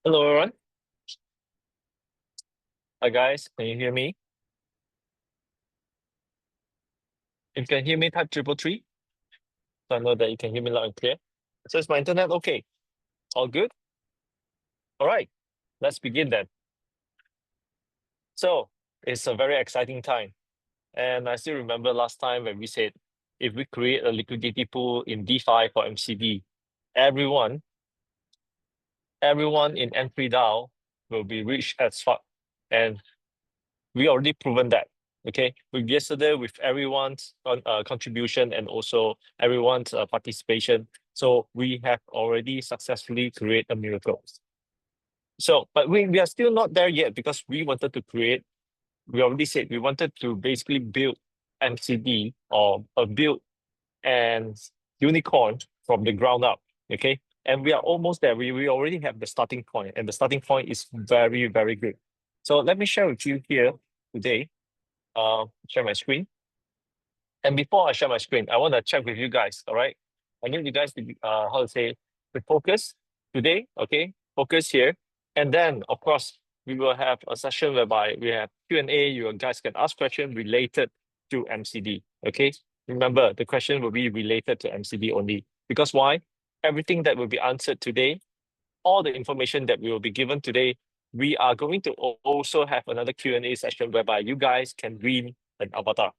Hello, everyone. Hi, guys. Can you hear me? If you can hear me, type 333. So I know that you can hear me loud and clear. So is my internet okay? All good? All right. Let's begin then. So it's a very exciting time. And I still remember last time when we said if we create a liquidity pool in DeFi for MCD, everyone in M3 DAO will be rich as fuck. And we already proven that. Okay, with yesterday, with everyone's contribution and also everyone's participation, so we have already successfully created a miracle. So, but we are still not there yet because we wanted to create. We already said we wanted to basically build MCD or build and unicorn from the ground up. Okay, and we are almost there. We already have the starting point, and the starting point is very, very good. So let me share with you here today. Share my screen. And before I share my screen, I want to check with you guys. All right. I need you guys to how to say, to focus today. Okay. Focus here. And then of course we will have a session whereby we have Q&A. You guys can ask questions related to MCD. Okay. Remember, the question will be related to MCD only. Because why? Everything that will be answered today, all the information that we will be given today, we are going to also have another Q&A session whereby you guys can win an avatar.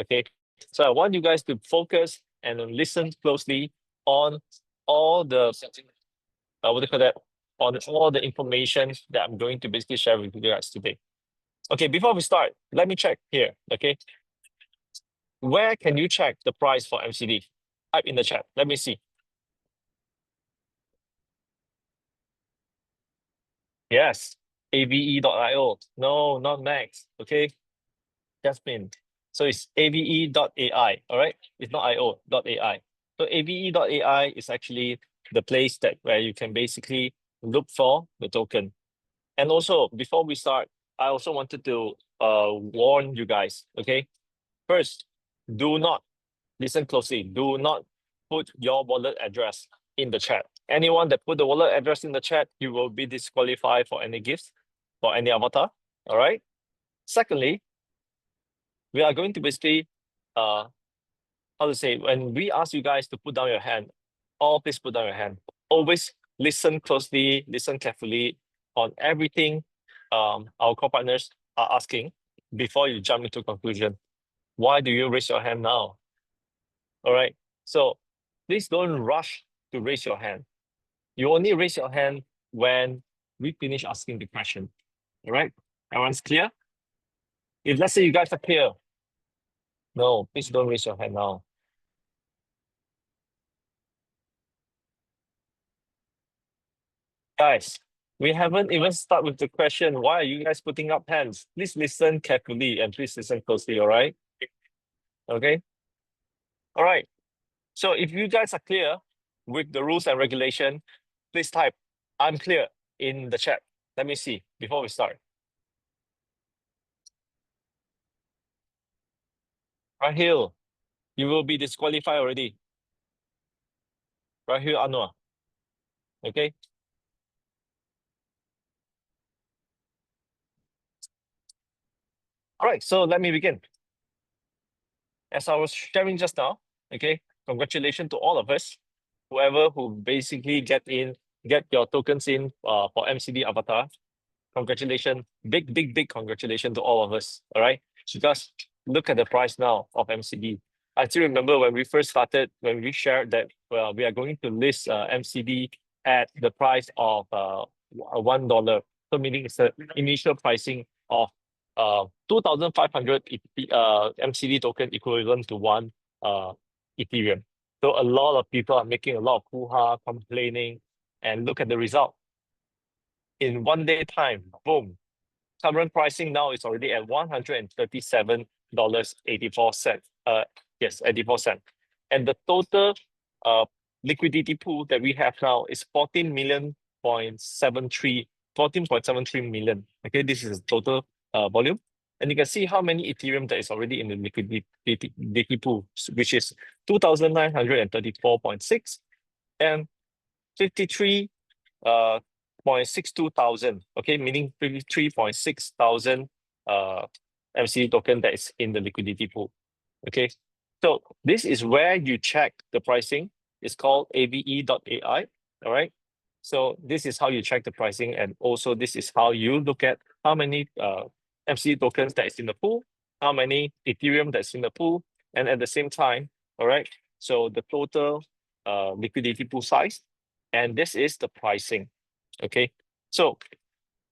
Okay. So I want you guys to focus and listen closely on all the what do you call that? On all the information that I'm going to basically share with you guys today. Okay, before we start, let me check here. Okay. Where can you check the price for MCD? Type in the chat. Let me see. Yes, ave.io. No, not Max. Okay. Jasmine. So it's ave.ai, all right? It's not io.ai. So ave.ai is actually the place that where you can basically look for the token. And also, before we start, I also wanted to warn you guys, okay? First, do not listen closely. Do not put your wallet address in the chat. Anyone that put the wallet address in the chat, you will be disqualified for any gifts, for any avatar, all right? Secondly, we are going to basically how to say, when we ask you guys to put down your hand, please put down your hand. Always listen closely, listen carefully on everything our co-partners are asking before you jump into conclusion. Why do you raise your hand now? All right. So please don't rush to raise your hand. You only raise your hand when we finish asking the question. All right. Everyone's clear? If let's say you guys are clear, no, please don't raise your hand now. Guys, we haven't even started with the question. Why are you guys putting up hands? Please listen carefully and please listen closely, all right? Okay? All right. So if you guys are clear with the rules and regulation, please type I'm clear in the chat. Let me see before we start. Rahil, you will be disqualified already. Rahil Anwar. Okay? All right, so let me begin. As I was sharing just now, okay, congratulations to all of us, whoever who basically get your tokens in for MCD Avatar. Congratulations, big congratulations to all of us. All right, because look at the price now of MCD. I still remember when we first started, when we shared that we are going to list MCD at the price of $1. So meaning it's the initial pricing of 2,500 MCD token equivalent to one Ethereum. So a lot of people are making a lot of hoo-ha, complaining, and look at the result. In 1 day time, boom. Current pricing now is already at $137.84. Yes, 84 cents. And the total liquidity pool that we have now is 14.73 million. Okay, this is the total volume. And you can see how many Ethereum that is already in the liquidity pool, which is 2,934.6 and 53 3.62 thousand, okay, meaning 3.6 thousand MCD token that is in the liquidity pool. Okay, so this is where you check the pricing. It's called AVE.ai. All right. So this is how you check the pricing, and also this is how you look at how many MCD tokens that is in the pool, how many Ethereum that's in the pool, and at the same time, all right. So the total liquidity pool size, and this is the pricing. Okay, so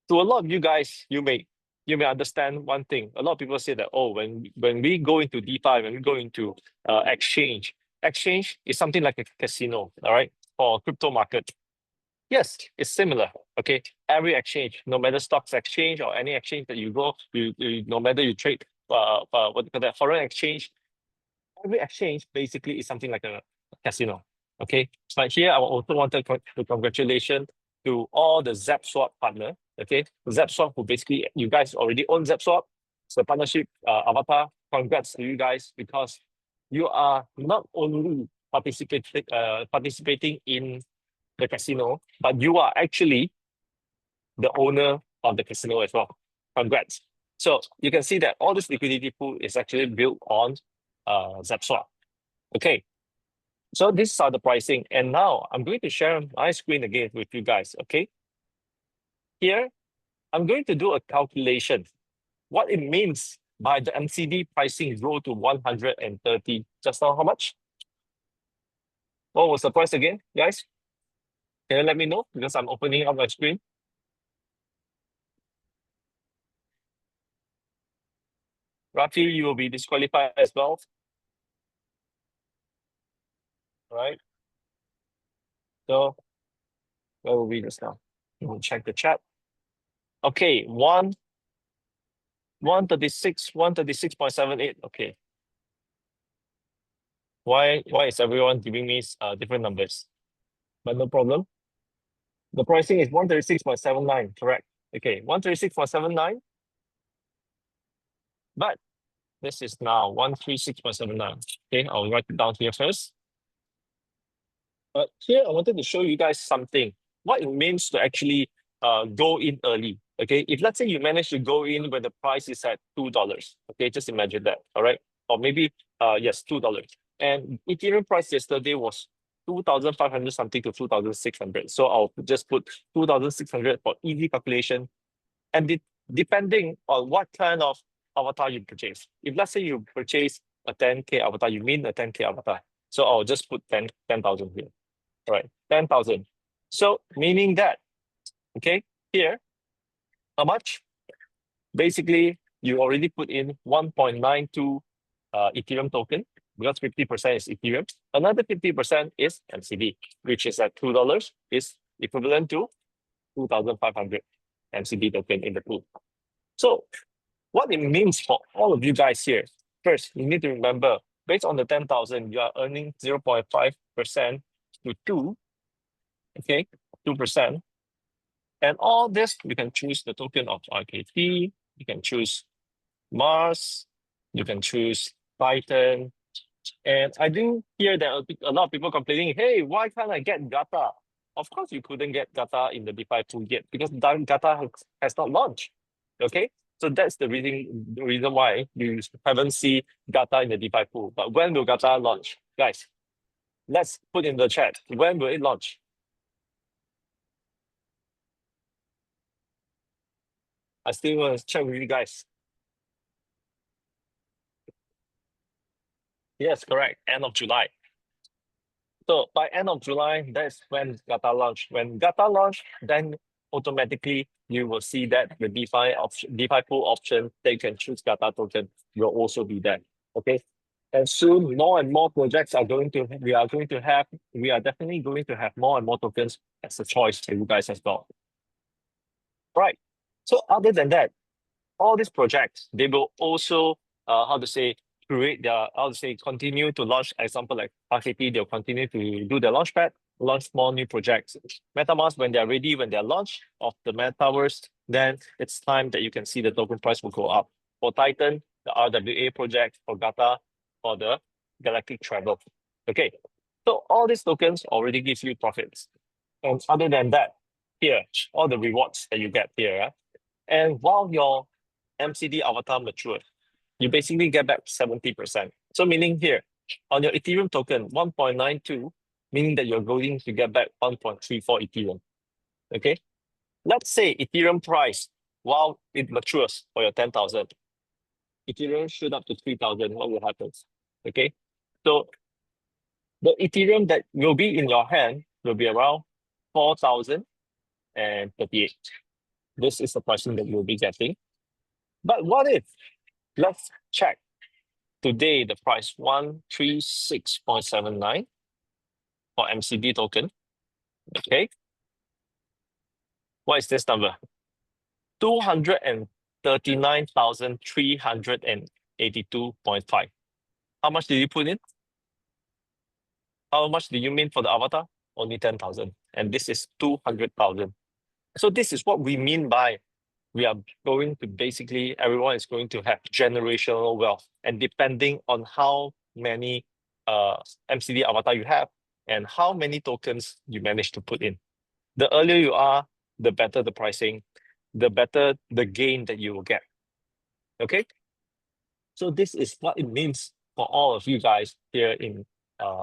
to a lot of you guys, you may understand one thing. A lot of people say that, oh, when we go into DeFi, when we go into exchange is something like a casino, all right, or crypto market. Yes, it's similar. Okay, every exchange, no matter stocks exchange or any exchange that you go, you no matter you trade what do you call that, foreign exchange, every exchange basically is something like a casino. Okay, but here I also wanted to congratulation to all the ZapSwap partner. Okay, ZapSwap, who basically you guys already own ZapSwap. So partnership avatar. Congrats to you guys, because you are not only participating in the casino, but you are actually the owner of the casino as well. Congrats. So you can see that all this liquidity pool is actually built on ZapSwap. Okay, so these are the pricing. And now I'm going to share my screen again with you guys. Okay, here I'm going to do a calculation. What it means by the MCD pricing grow to 130. Just now, how much? What was the price again, guys? Can you let me know? Because I'm opening up my screen. Rafi, you will be disqualified as well. All right. So where will we just now? We'll check the chat. Okay, 136, 136.78. Okay. Why is everyone giving me different numbers? But no problem. The pricing is 136.79, correct? Okay, 136.79. But this is now 136.79. Okay, I'll write it down here first. But here I wanted to show you guys something. What it means to actually go in early. Okay, if let's say you manage to go in when the price is at $2. Okay, just imagine that. All right, or maybe yes, $2. And Ethereum price yesterday was 2,500 something to 2,600. So I'll just put 2,600 for easy calculation. And depending on what kind of avatar you purchase. If let's say you purchase a 10K avatar, you mean a 10K avatar. So I'll just put 10,000 here. All right, 10,000. So meaning that, okay, here, how much? Basically, you already put in 1.92 Ethereum token, because 50% is Ethereum. Another 50% is MCD, which is at $2, is equivalent to 2,500 MCD token in the pool. So what it means for all of you guys here, first, you need to remember, based on the 10,000, you are earning 0.5% to 2, okay, 2%. And all this, you can choose the token of RKT, you can choose Mars, you can choose Titan. And I do hear that a lot of people complaining, hey, why can't I get Gata? Of course, you couldn't get Gata in the DeFi pool yet, because Gata has not launched, okay? So that's the reason why you haven't seen Gata in the DeFi pool. But when will Gata launch? Guys, let's put in the chat. When will it launch? I still want to check with you guys. Yes, correct. End of July. So by end of July, that's when Gata launch. When Gata launch, then automatically you will see that the DeFi pool option that you can choose Gata token will also be there. Okay. And soon more and more projects are we are definitely going to have more and more tokens as a choice for you guys as well. Right. So other than that, all these projects, they will also continue to launch. Example like RKT, they'll continue to do their launchpad, launch more new projects. MetaMask, when they're ready, when they're launched of the Metaverse, then it's time that you can see the token price will go up. For Titan, the RWA project, for Gata, for the Galactic Travel. Okay, so all these tokens already give you profits. And other than that, here, all the rewards that you get here. And while your MCD avatar matures, you basically get back 70%. So meaning here, on your Ethereum token, 1.92, meaning that you're going to get back 1.34 Ethereum. Okay? Let's say Ethereum price, while it matures for your 10,000, Ethereum shoot up to 3,000, what will happen? Okay? So the Ethereum that will be in your hand will be around 4,038. This is the pricing that you'll be getting. But what if, let's check, today the price 136.79 for MCD token. Okay. What is this number? 239,382.5. How much did you put in? How much do you mean for the avatar? Only 10,000. And this is 200,000. So this is what we mean by we are going to basically, everyone is going to have generational wealth. And depending on how many MCD avatar you have and how many tokens you manage to put in. The earlier you are, the better the pricing, the better the gain that you will get. Okay? So this is what it means for all of you guys here in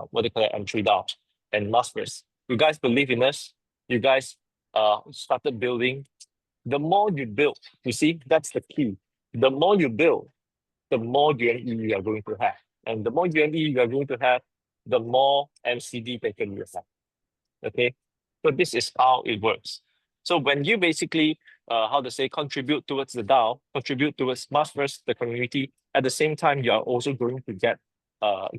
what they call it, M3DAO and Masters. You guys believe in us. You guys started building. The more you build, you see, that's the key. The more you build, the more UME you are going to have. And the more UME you are going to have, the more MCD token you have. Okay? So this is how it works. So when you basically, contribute towards the DAO, contribute towards Masters, the community, at the same time, you are also going to get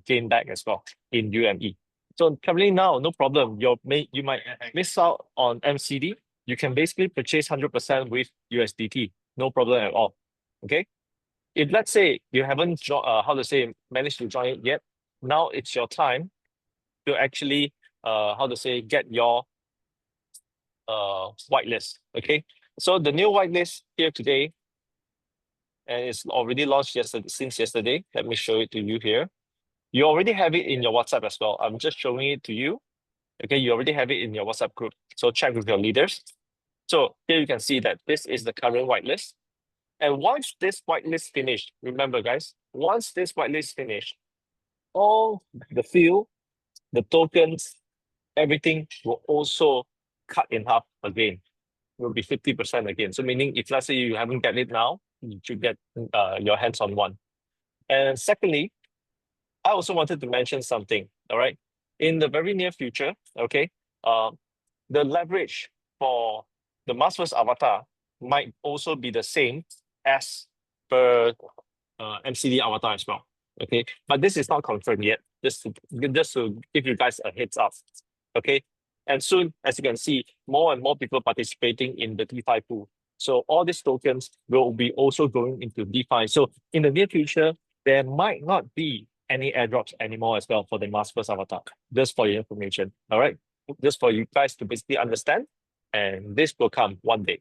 gain back as well in UME. So currently now, no problem. You might miss out on MCD. You can basically purchase 100% with USDT. No problem at all. Okay. If let's say you haven't managed to join it yet, now it's your time to actually get your whitelist. Okay. So the new whitelist here today, and it's already launched since yesterday. Let me show it to you here. You already have it in your WhatsApp as well. I'm just showing it to you. Okay, you already have it in your WhatsApp group. So check with your leaders. So here you can see that this is the current whitelist. And once this whitelist finished, remember guys, once this whitelist finished, all the field, the tokens, everything will also cut in half again. It will be 50% again. So meaning if let's say you haven't get it now, you should get your hands on one. And secondly, I also wanted to mention something, all right? In the very near future, okay, the leverage for the Masters avatar might also be the same as per MCD avatar as well, okay? But this is not confirmed yet, just to give you guys a heads up, okay? And soon, as you can see, more and more people participating in the DeFi pool. So all these tokens will be also going into DeFi. So in the near future, there might not be any airdrops anymore as well for the Masters avatar, just for your information, all right? Just for you guys to basically understand, and this will come one day.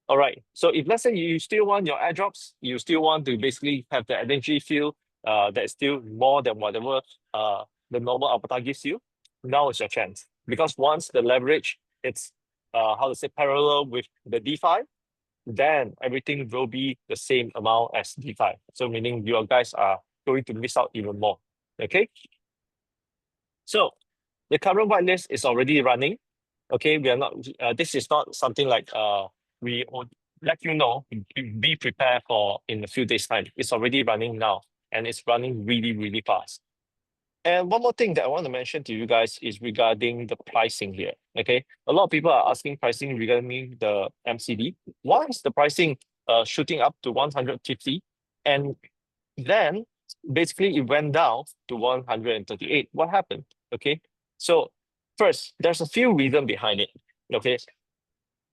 All right, so if let's say you still want your airdrops, you still want to basically have the energy feel that is still more than whatever the normal avatar gives you, now is your chance. Because once the leverage, it's parallel with the DeFi, then everything will be the same amount as DeFi. So meaning you guys are going to miss out even more, okay? So the current whitelist is already running. Okay, we are not. This is not something like we will let you know. Be prepared for in a few days' time. It's already running now, and it's running really, really fast. And one more thing that I want to mention to you guys is regarding the pricing here. Okay, a lot of people are asking pricing regarding the MCD. Why is the pricing shooting up to 150, and then basically it went down to 138? What happened? Okay, so first, there's a few reasons behind it. Okay,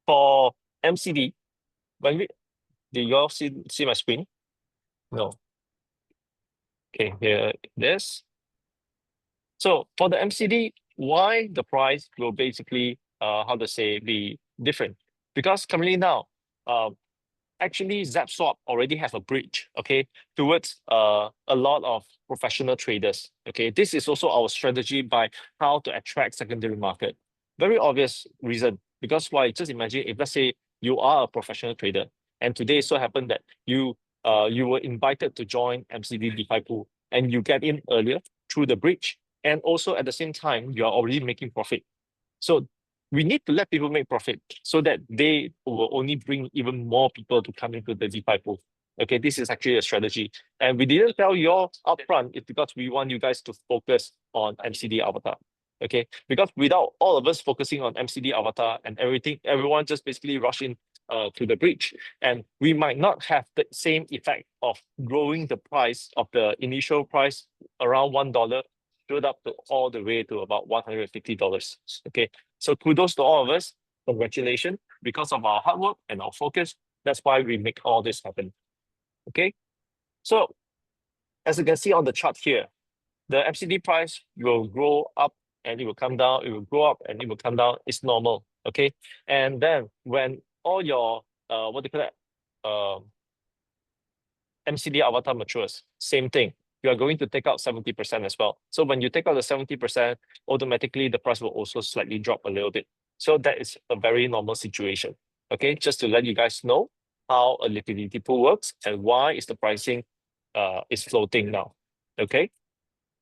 for MCD, do you all see my screen? No. Okay, here it is. So for the MCD, why the price will basically be different? Because currently now, actually ZapSwap already have a bridge, okay, towards a lot of professional traders. Okay, this is also our strategy by how to attract secondary market. Very obvious reason. Because why? Just imagine if, let's say, you are a professional trader, and today so happened that you were invited to join MCD DeFi pool, and you get in earlier through the bridge, and also at the same time you are already making profit. So we need to let people make profit so that they will only bring even more people to come into the DeFi pool. Okay, this is actually a strategy. And we didn't tell you all upfront, it's because we want you guys to focus on MCD Avatar. Okay, because without all of us focusing on MCD Avatar and everything, everyone just basically rush in to the bridge. And we might not have the same effect of growing the price of the initial price around $1 build up to all the way to about $150. Okay, so kudos to all of us. Congratulations. Because of our hard work and our focus, that's why we make all this happen. Okay, so as you can see on the chart here, the MCD price will grow up and it will come down, it will grow up and it will come down. It's normal. Okay, and then when all your what do you call that? MCD Avatar matures, same thing. You are going to take out 70% as well. So when you take out the 70%, automatically the price will also slightly drop a little bit. So that is a very normal situation. Okay, just to let you guys know how a liquidity pool works and why is the pricing is floating now. Okay,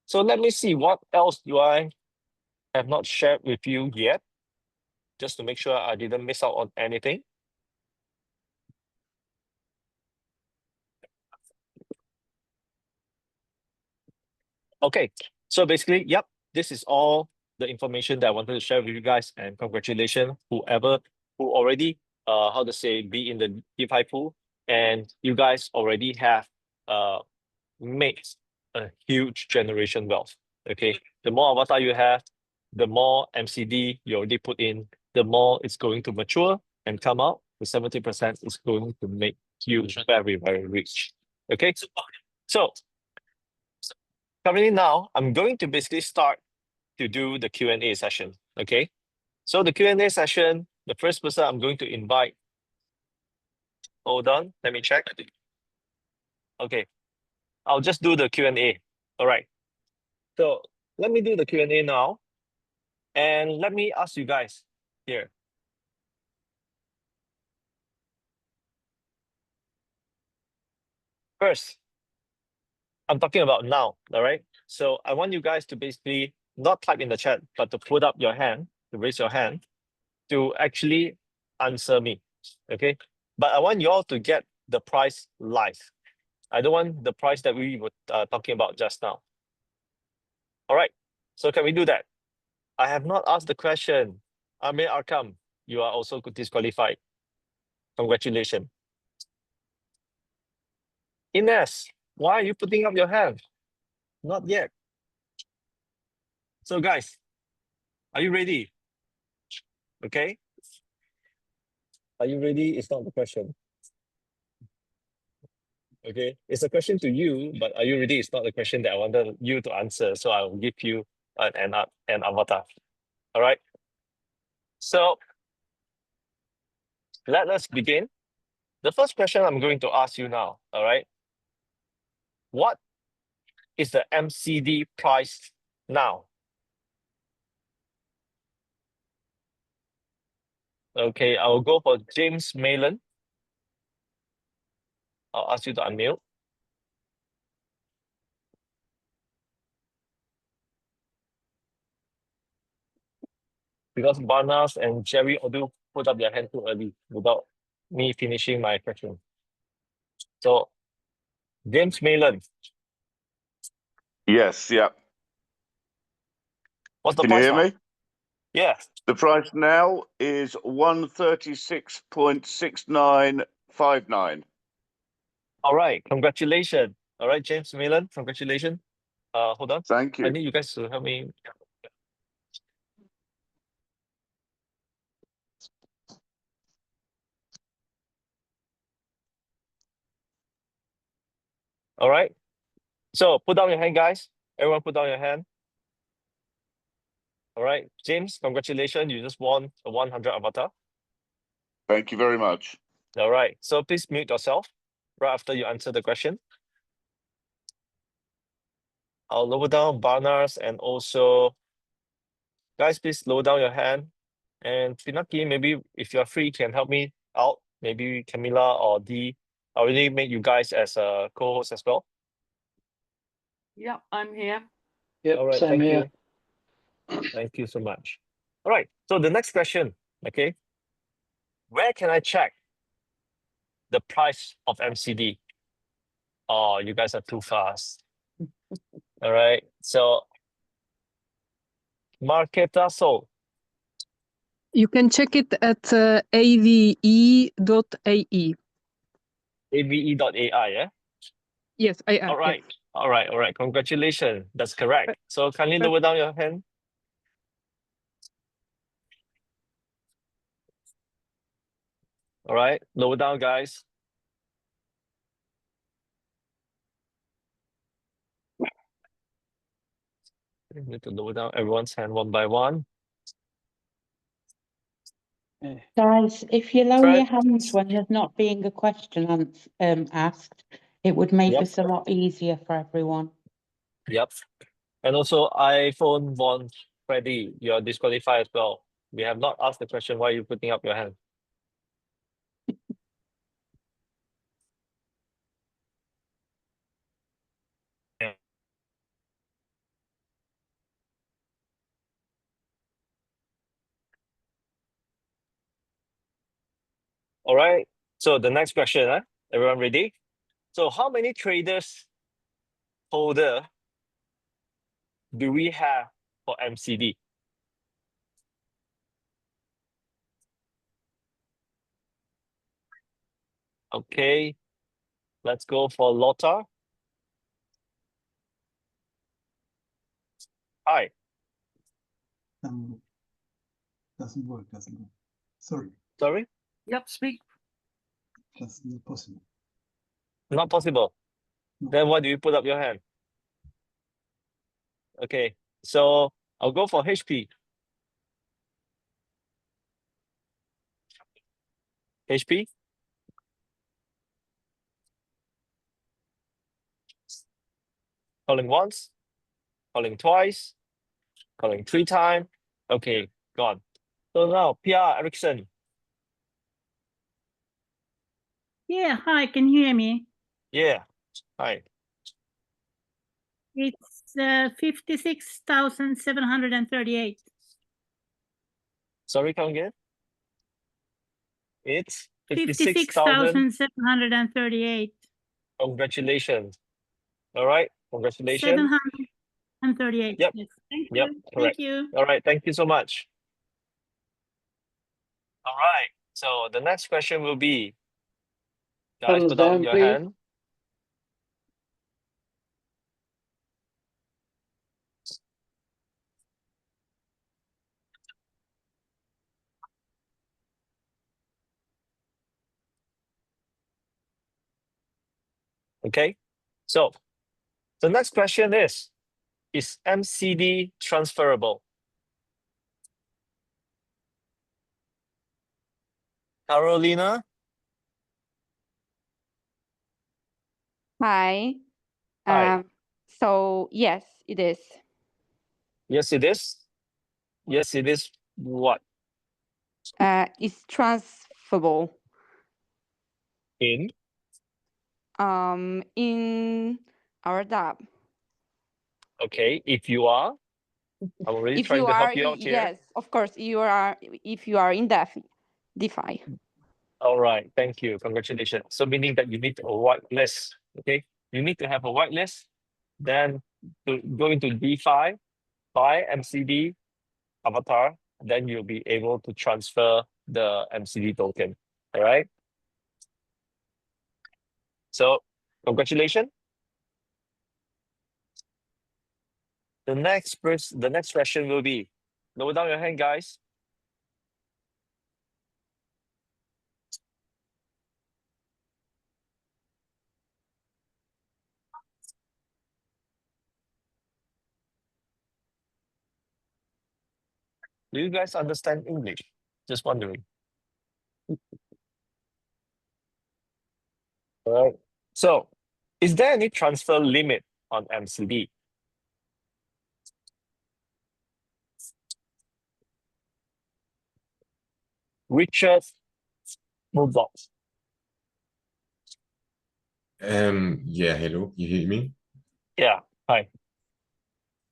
so let me see what else do I have not shared with you yet, just to make sure I didn't miss out on anything. Okay, so basically, yep, this is all the information that I wanted to share with you guys, and congratulations whoever who already how to say be in the DeFi pool, and you guys already have made a huge generation wealth. Okay, the more avatar you have, the more MCD you already put in, the more it's going to mature and come out. The 70% is going to make you very, very rich. Okay, so currently now, I'm going to basically start to do the Q&A session, okay? So the Q&A session, the first person I'm going to invite, hold on, let me check. Okay, I'll just do the Q&A, all right. So let me do the Q&A now, and let me ask you guys here. First, I'm talking about now, all right? So I want you guys to basically not type in the chat, but to put up your hand, to raise your hand, to actually answer me, okay? But I want you all to get the price live. I don't want the price that we were talking about just now. All right, so can we do that? I have not asked the question. Amir Arkam, you are also disqualified. Congratulations. Ines, why are you putting up your hand? Not yet. So guys, are you ready? Okay. Are you ready? It's not the question. Okay, it's a question to you, but are you ready? It's not the question that I wanted you to answer. So I will give you an avatar. All right. So let us begin. The first question I'm going to ask you now. All right. What is the MCD price now? Okay, I'll go for James Malin. I'll ask you to unmute. Because Barnas and Jerry Odu put up their hand too early without me finishing my question. So, James Malin, Yes, yeah. what's the Can you price hear now? me? Yeah. The price now is 136.6959. All right. Congratulations. All right, James Malin, congratulations. Hold on. Thank I you. need you guys to help me. All right. So put down your hand, guys. Everyone put down your hand. All right. James, congratulations. You just won a 100 avatar. Thank you very much. All right. So please mute yourself right after you answer the question. I'll lower down Barnars and also, guys, please lower down your hand And Pinaki, maybe if you're free, can help me out. Maybe Camila or Dee. I already make you guys as a co-host as well. Yep, I'm here. Yep, All right, same thank here. you. Thank you so much. All right, so the next question, okay. Where can I check the price of MCD? Oh, you guys are too fast. All right, so Marketaso. You can check it at ave.ae. ave.ai, yeah? Yes, AI. All right, yes. all right. Congratulations, that's correct. So kindly but- lower down your hand. All right, lower down, guys. You need to lower down everyone's hand one by one. Guys, if you lower Fred. your hands when there's not being a question asked, it would make Yep. us a lot easier for everyone. Yep. And also iPhone Von Freddy, you're disqualified as well. We have not asked the question, why are you putting up your hand? Yeah. All right. So the next question, everyone ready? So how many traders holder do we have for MCD? Okay, let's go for Lotta. Hi. Doesn't work. Sorry, Sorry? Yep, speak. that's not possible. Not possible. No. Then why do you put up your hand? Okay, so I'll go for HP. HP? Calling once, calling twice, calling 3 times. Okay, gone. So now, PR Erickson. Yeah, hi, can you hear me? Yeah, hi. It's 56,738. Sorry, come again? It's 56,000. 56,738. Congratulations. All right, congratulations. 738. Yep. Yes. Thank Yep, you. correct. Thank you. All right, thank you so much. All right, so the next question will be, guys, Hands put down down, your please. hand. Okay, so the next question is MCD transferable? Carolina? Hi. Hi. So yes, it is. Yes, it is. Yes, it is. What? It's transferable. In our DApp. Okay, if you are, I'm really If trying you to are, help you out here. yes, of course, if you are in DeFi. All right, thank you. Congratulations. So meaning that you need a whitelist. Okay, you need to have a whitelist. Then to go into DeFi, buy MCD avatar, then you'll be able to transfer the MCD token. All right. So congratulations. The next question will be, lower down your hand, guys. Do you guys understand English? Just wondering. All right. So, is there any transfer limit on MCD? Richard Moonbox. Yeah, hello, you hear me? Yeah, hi.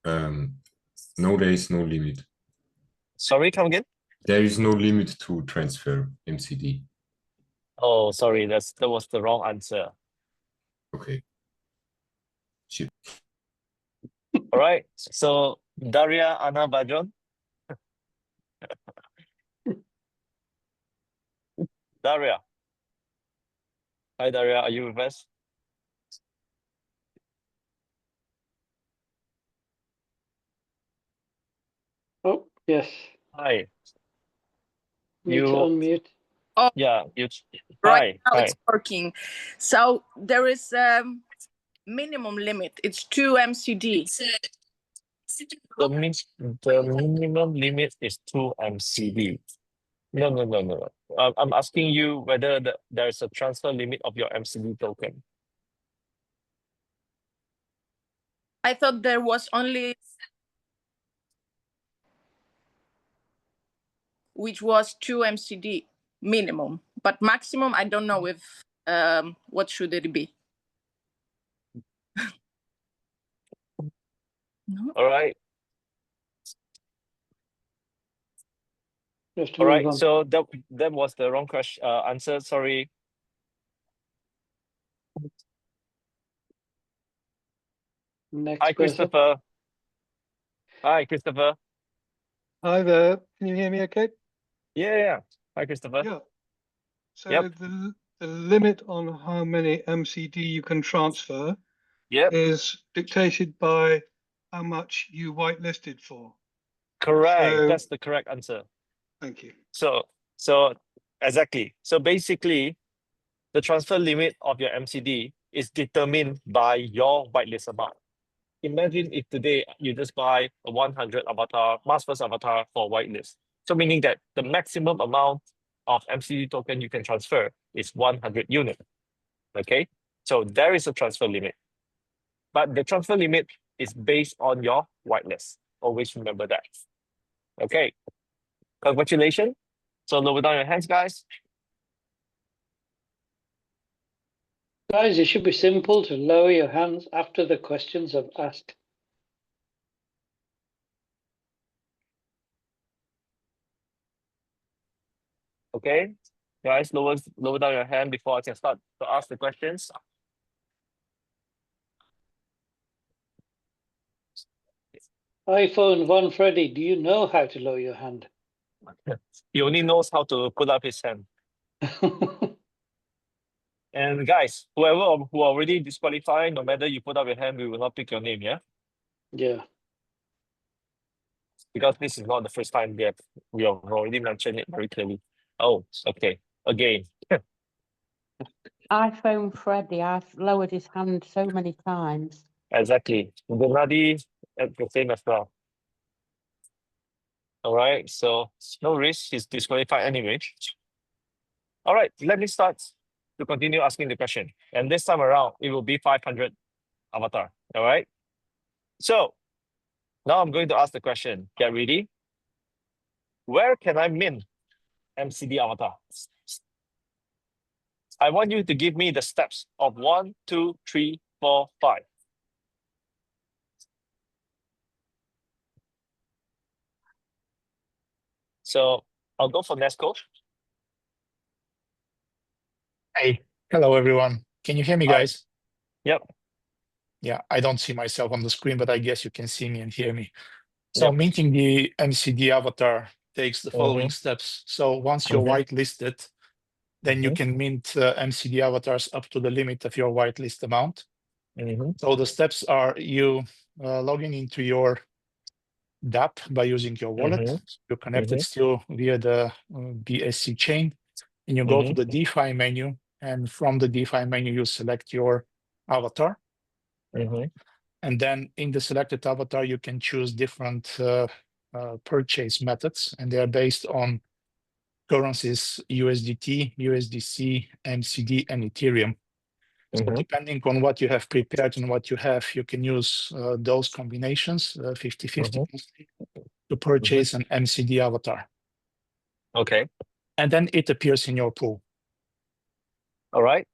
No, there is no limit. Sorry, come again? There is no limit to transfer MCD. Oh, sorry, that was the wrong answer. Okay. Shit. All right, so Daria Anna Bajon. Daria. Hi, Daria, are you with us? Oh, yes. Hi. Need to You, unmute. yeah, you, Right hi, now hi. it's working. So there is minimum limit. It's 2 MCD. The minimum limit is 2 MCD. No. I'm asking you whether there is a transfer limit of your MCD token. I thought there was only, which was 2 MCD minimum, but maximum I don't know if what should it be. No? All right. Just to All move right. on. So that was the wrong question. Answer. Sorry. Next Hi, person. Christopher. Hi, Christopher. Hi there. Can you hear me okay? Yeah. Hi, Christopher. Yeah. So Yep. the limit on how many MCD you can transfer Yep. is dictated by how much you whitelisted for. Correct. So- That's the correct answer. Thank you. So exactly. So basically, the transfer limit of your MCD is determined by your whitelist amount. Imagine if today you just buy a 100 avatar, mass first avatar for whitelist. So meaning that the maximum amount of MCD token you can transfer is 100 units. Okay, so there is a transfer limit. But the transfer limit is based on your whitelist. Always remember that. Okay, congratulations. So lower down your hands, guys. Guys, it should be simple to lower your hands after the questions I've asked. Okay, guys, lower down your hand before I can start to ask the questions. iPhone 1 Freddy, do you know how to lower your hand? He only knows how to put up his hand. And guys, whoever who are already disqualified, no matter you put up your hand, we will not pick your name, yeah? Yeah. Because this is not the first time we have already mentioned it very clearly. Oh, okay. Again. iPhone Freddy, I've lowered his hand so many times. Exactly. Gunadi, the same as well. All right, so no risk, he's disqualified anyway. All right, let me start to continue asking the question. And this time around, it will be 500 avatar. All right. So now I'm going to ask the question. Get ready. Where can I mint MCD avatar? I want you to give me the steps of 1, 2, 3, 4, 5. So I'll go for Nesco. Hey, hello everyone. Can you hear me, Hi. guys? Yep. Yeah, I don't see myself on the screen, but I guess you can see me and hear me. So Yep. minting the MCD avatar takes the following steps. So once you're whitelisted, then you can mint MCD avatars up to the limit of your whitelist amount. So the steps are you logging into your DApp by using your wallet. You're connected still via the BSC chain, and you go to the DeFi menu, and from the DeFi menu, you select your avatar. And then in the selected avatar, you can choose different purchase methods, and they are based on currencies USDT, USDC, MCD, and Ethereum. So depending on what you have prepared and what you have, you can use those combinations, 50-50, to purchase an MCD avatar. Okay. and then it appears in your pool. All right.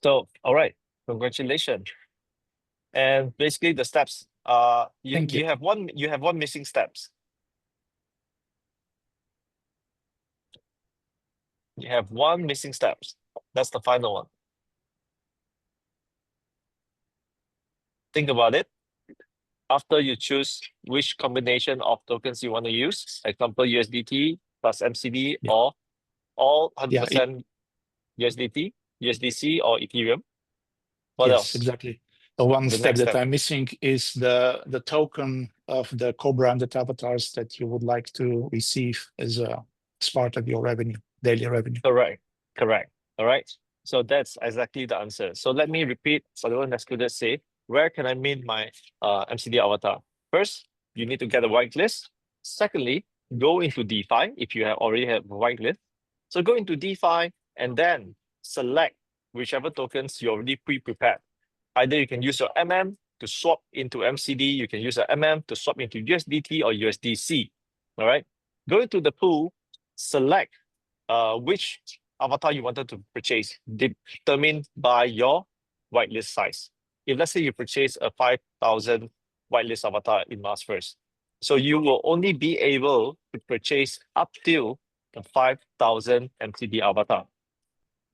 So, all right, congratulations. And basically the steps Thank you. you have one missing steps. You have one missing steps. That's the final one. Think about it. After you choose which combination of tokens you want to use, example USDT plus MCD Yeah. or all Yeah, 100% USDT, USDC or Ethereum. What yes, else? exactly. The one The step next that step. I'm missing is the token of the co-branded avatars that you would like to receive as part of your revenue, daily revenue. Correct. All right. So that's exactly the answer. So let me repeat for the one that's good to say, where can I mint my MCD avatar? First, you need to get a whitelist. Secondly, go into DeFi if you already have a whitelist. So go into DeFi and then select whichever tokens you already pre-prepared. Either you can use your to swap into MCD, you can use your to swap into USDT or USDC. All right. Go into the pool, select which avatar you wanted to purchase, determined by your whitelist size. If let's say you purchase a 5,000 whitelist avatar in Mars first, so you will only be able to purchase up till the 5,000 MCD avatar,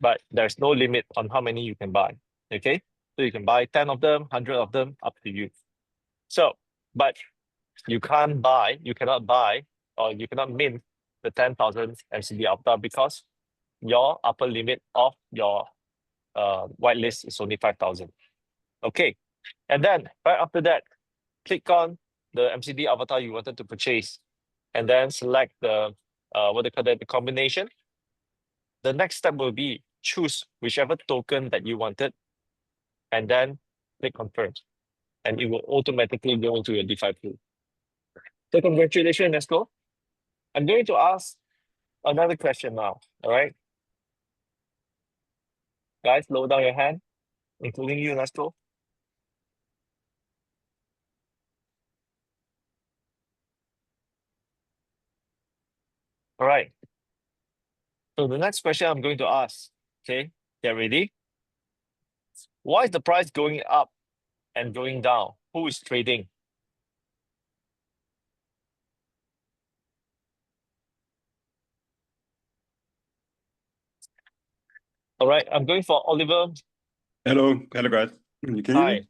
but there's no limit on how many you can buy. Okay, so you can buy 10 of them, 100 of them, up to you. So, but you cannot buy, or you cannot mint the 10,000 MCD avatar because your upper limit of your whitelist is only 5,000. Okay, and then right after that, click on the MCD avatar you wanted to purchase, and then select the the combination. The next step will be choose whichever token that you wanted, and then click confirm, and it will automatically go into your DeFi pool. So congratulations, Nesco. I'm going to ask another question now. All right, guys, lower down your hand, including you, Nesco. All right. So the next question I'm going to ask, okay, get ready. Why is the price going up and going down? Who is trading? All right, I'm going for Oliver. Hello, guys. You can hear Hi. me?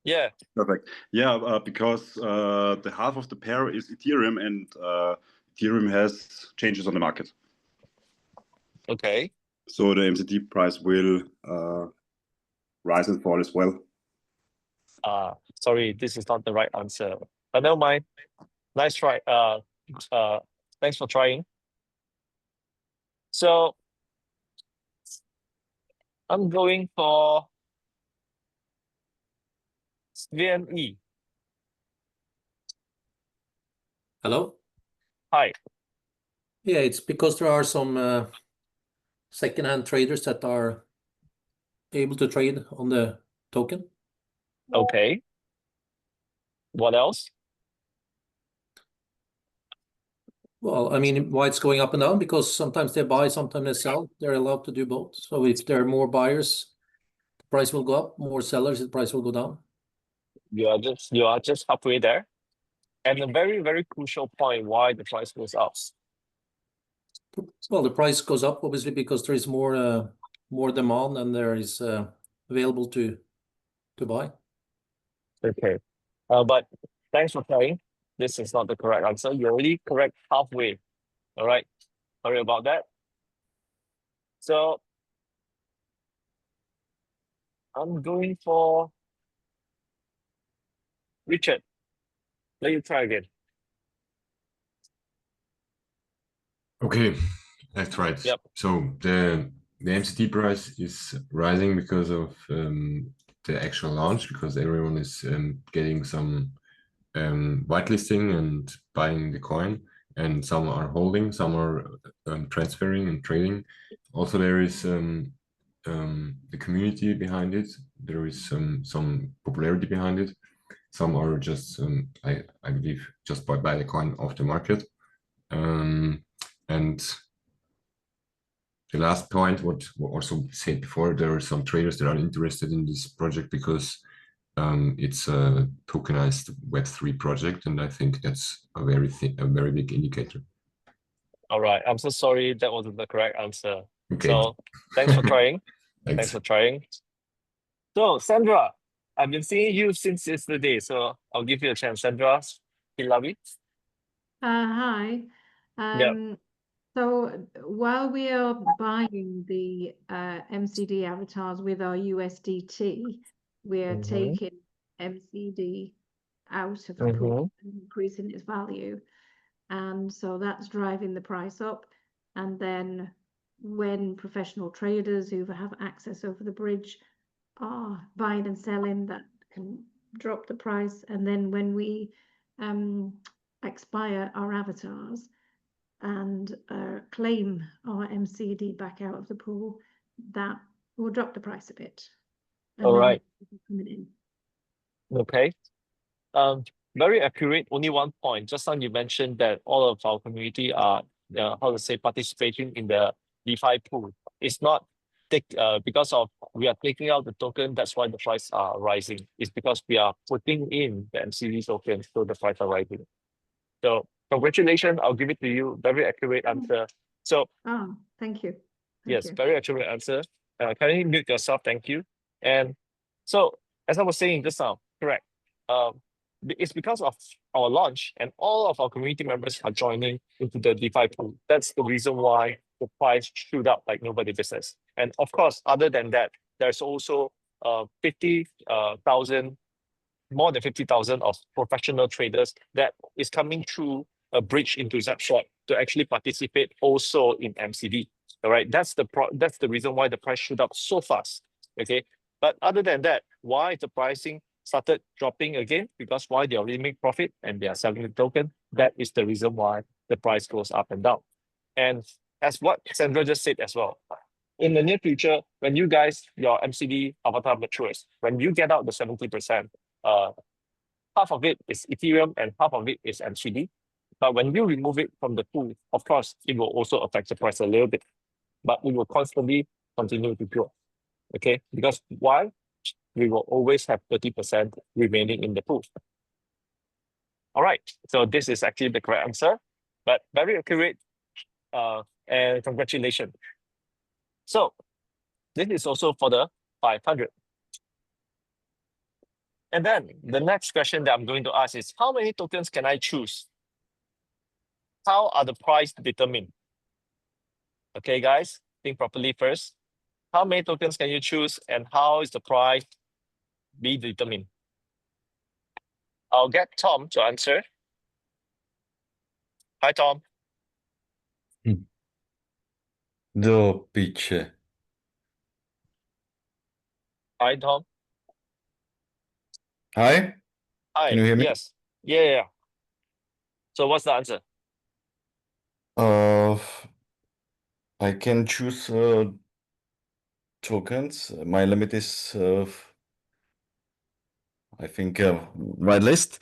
Yeah. Perfect. Yeah, because the half of the pair is Ethereum, and Ethereum has changes on the market. Okay. So the MCD price will rise and fall as well. Sorry, this is not the right answer. But never mind. Nice try. Thanks for trying. So I'm going for VME. Hello? Hi. Yeah, it's because there are some second-hand traders that are able to trade on the token. Okay. What else? Well, I mean, why it's going up and down? Because sometimes they buy, sometimes they sell. They're allowed to do both. So if there are more buyers, the price will go up. More sellers, the price will go down. You are just halfway there. And a very, very crucial point why the price goes up. Well, the price goes up obviously because there is more demand and there is available to buy. Okay. But thanks for trying. This is not the correct answer. You're already correct halfway. All right. Sorry about that. So I'm going for Richard. Let you try again. Okay, that's right. Yep. So the MCD price is rising because of the actual launch, because everyone is getting some whitelisting and buying the coin, and some are holding, some are transferring and trading. Also, there is the community behind it. There is some popularity behind it. Some are just I believe just buy the coin off the market. And the last point, what also said before, there are some traders that are interested in this project because it's a tokenized Web3 project, and I think that's a very big indicator. All right. I'm so sorry that wasn't the correct answer. Okay. So thanks for trying. Thanks. Thanks for trying. So Sandra, I've been seeing you since yesterday, so I'll give you a chance. Sandra Hilawi. Hi. Yeah. So while we are buying the MCD avatars with our USDT, we are taking MCD out of the pool and increasing its value. And so that's driving the price up. And then when professional traders who have access over the bridge are buying and selling, that can drop the price. And then when we expire our avatars and claim our MCD back out of the pool, that will drop the price a bit. And All then right. coming in. Okay. Very accurate. Only one point. Just now you mentioned that all of our community are, participating in the DeFi pool. It's not because of we are taking out the token. That's why the price are rising. It's because we are putting in the MCD token, so the price are rising. So congratulations. I'll give it to you. Very accurate answer. So thank you. yes, very accurate answer. Can you mute yourself? Thank you. And so as I was saying just now, correct. It's because of our launch and all of our community members are joining into the DeFi pool. That's the reason why the price shoot up like nobody business. And of course, other than that, there's also 50,000, more than 50,000 of professional traders that is coming through a bridge into Zapshot to actually participate also in MCD. All right, that's the reason why the price shoot up so fast. Okay, but other than that, why the pricing started dropping again? Because why they already make profit and they are selling the token. That is the reason why the price goes up and down. And as what Sandra just said as well, in the near future, when you guys, your MCD avatar matures, when you get out the 70%, half of it is Ethereum and half of it is MCD. But when you remove it from the pool, of course, it will also affect the price a little bit, but it will constantly continue to grow. Okay, because why? We will always have 30% remaining in the pool. All right, so this is actually the correct answer, but very accurate, and congratulations. So this is also for the 500. And then the next question that I'm going to ask is, how many tokens can I choose? How are the price determined? Okay, guys, think properly first. How many tokens can you choose and how is the price be determined? I'll get Tom to answer. Hi, Tom. Do piče. Hi, Tom. Hi? Hi. Can you hear me? Yes. Yeah. So what's the answer? I can choose tokens. My limit is I think whitelist.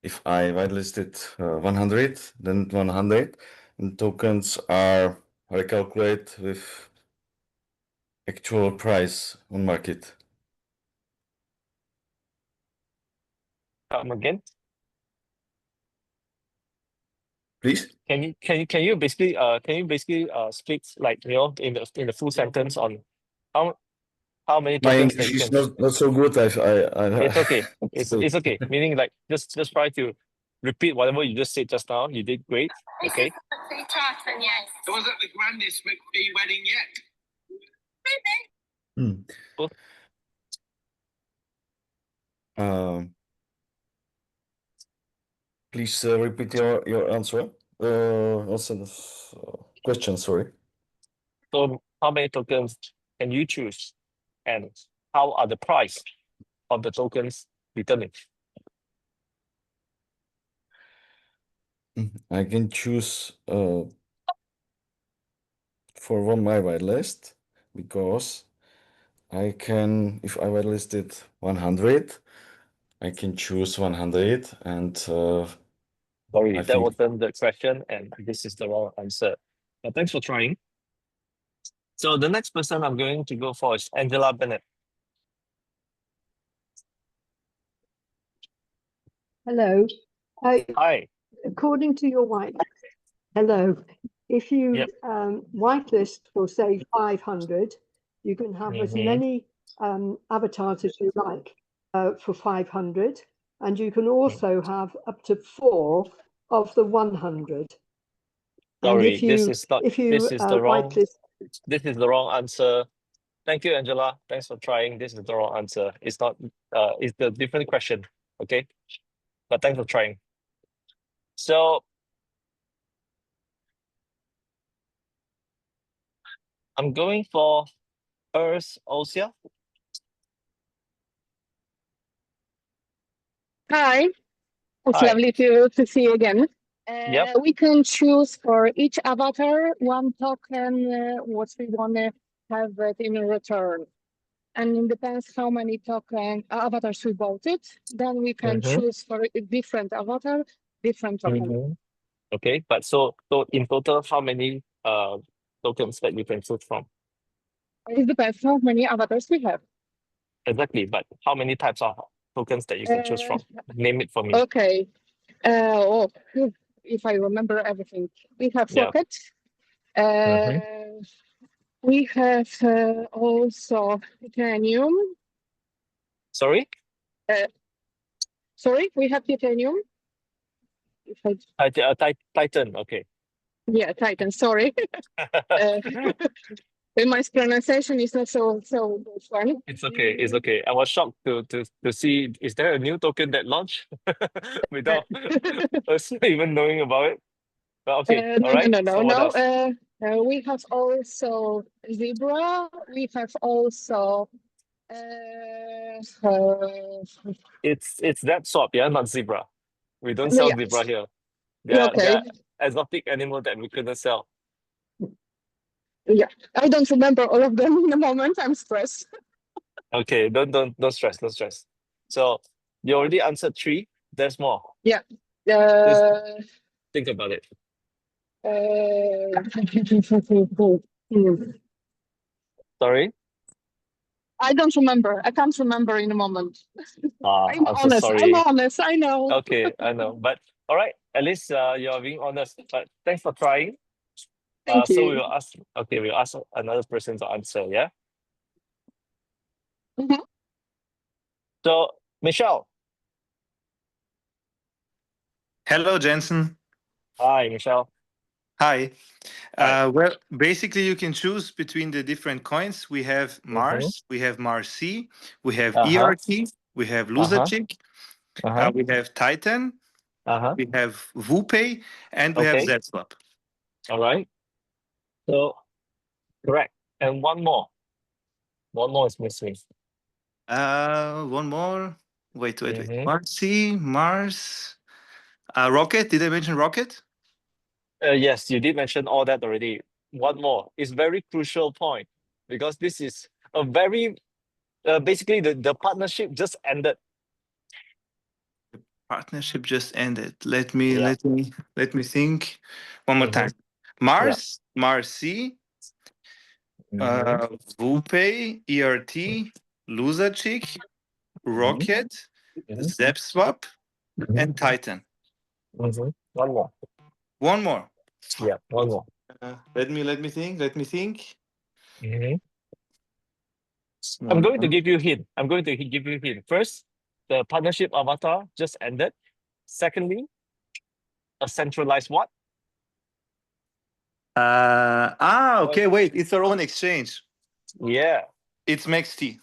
If I whitelisted 100, then 100, and tokens are recalculated with actual price on market. Come again? Please? Can you basically split, like, you know, in the full sentence on how many My tokens that English you is can. not so good. It's okay. It's okay. Meaning, like, just try to repeat whatever you just said just now. You did great. Okay. It wasn't the grandest McPhee wedding yet. Please repeat your answer. Also, question. Sorry. So how many tokens can you choose, and how are the price of the tokens determined? I can choose for one my whitelist because I can, if I whitelisted 100, I can choose 100 and Sorry, I that think. wasn't the question, and this is the wrong answer. But thanks for trying. So the next person I'm going to go for is Angela Bennett. Hello. Hi. According to your hello, if you Yep. whitelist for say 500, you can have as Mhm. many avatars as you like for 500, and you can also have up to 4 of the 100. And Sorry, if you this is whitelist, the wrong answer. Thank you, Angela. Thanks for trying. This is the wrong answer. It's not. It's the different question. Okay, but thanks for trying. So I'm going for Osia. Hi, it's Hi. lovely to see you again. Yep. We can choose for each avatar one token, what we want to have in return. And it depends how many token avatars we voted. Then we can Mhm. choose for a different avatar, different token. Mhm. Okay, but so in total, how many tokens that you can choose from? It depends how many avatars we have. Exactly, but how many types of tokens that you can choose from? Name it for me. Okay. If I remember everything, we have Yeah. Rocket. Mhm. We have also Titanium. Sorry? Sorry, we have Titanium. If I, Titan. Okay. yeah, Titan. Sorry. My pronunciation is not so good one. It's okay. It's okay. I was shocked to see. Is there a new token that launched without us even knowing about it? But okay. All right. So what else? We have also Zebra. We have also It's that swap, yeah, not zebra. We don't sell yeah. zebra here. They Okay. are exotic animal that we couldn't sell. Yeah, I don't remember all of them in the moment. I'm stressed. Okay, don't stress, don't stress. So you already answered 3. There's more. Yeah. Just think about it. Sorry? I don't remember. I can't remember in a moment. I'm I'm so honest. I'm sorry. honest. I know. Okay, I know. But all right, at least you're being honest. But thanks for trying. Thank So you. we'll ask another person to answer, yeah? Mhm. So Michelle. Hello, Jensen. Hi, Michelle. Hi. Hi. Well, basically, you can choose between the different coins. We have Mars, we have Mars C, we have Uh-huh. ERT, we have Uh-huh. Luzachick, Uh-huh. we have Titan, Uh-huh. we have WooPay, and we have Okay. ZSwap. All right. So correct. And one more. One more is missing. One more. Wait. Mhm. Mars C, Mars, Rocket. Did I mention Rocket? Yes, you did mention all that already. One more. It's very crucial point because this is a very basically the partnership just ended. Partnership just ended. Let me Yeah. think. One more time. Mars, Mars C, WooPay, ERT, Luzachick, Rocket, ZepSwap, and Titan. One more. One more. Yeah, one more. Let me think. I'm going to give you a hint. I'm going to give you a hint. First, the partnership avatar just ended. Secondly, a centralized what? Okay, wait. It's our own exchange. Yeah. It's MaxT.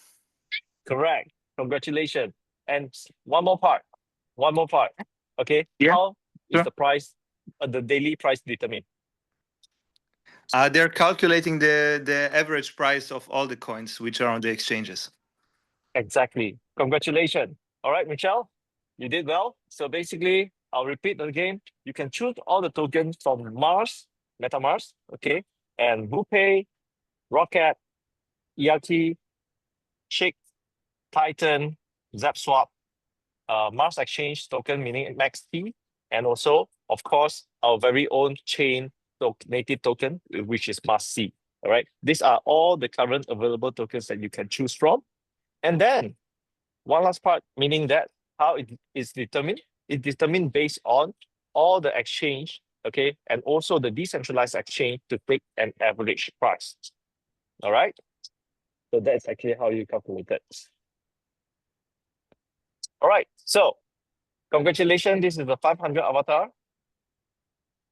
Correct. Congratulations. And one more part. Okay. Yeah, How is sure. the price, the daily price determined? They're calculating the average price of all the coins which are on the exchanges. Exactly. Congratulations. All right, Michelle, you did well. So basically, I'll repeat again. You can choose all the tokens from Mars, MetaMars, okay, and WooPay, Rocket, ERT, Chick, Titan, ZapSwap, Mars Exchange token, meaning MaxT, and also of course, our very own chain native token, which is MARC. All right. These are all the current available tokens that you can choose from. And then one last part, meaning that how it is determined. It's determined based on all the exchange, okay, and also the decentralized exchange to take an average price. All right. So that's actually how you calculate it. All right. So congratulations. This is the 500 avatar.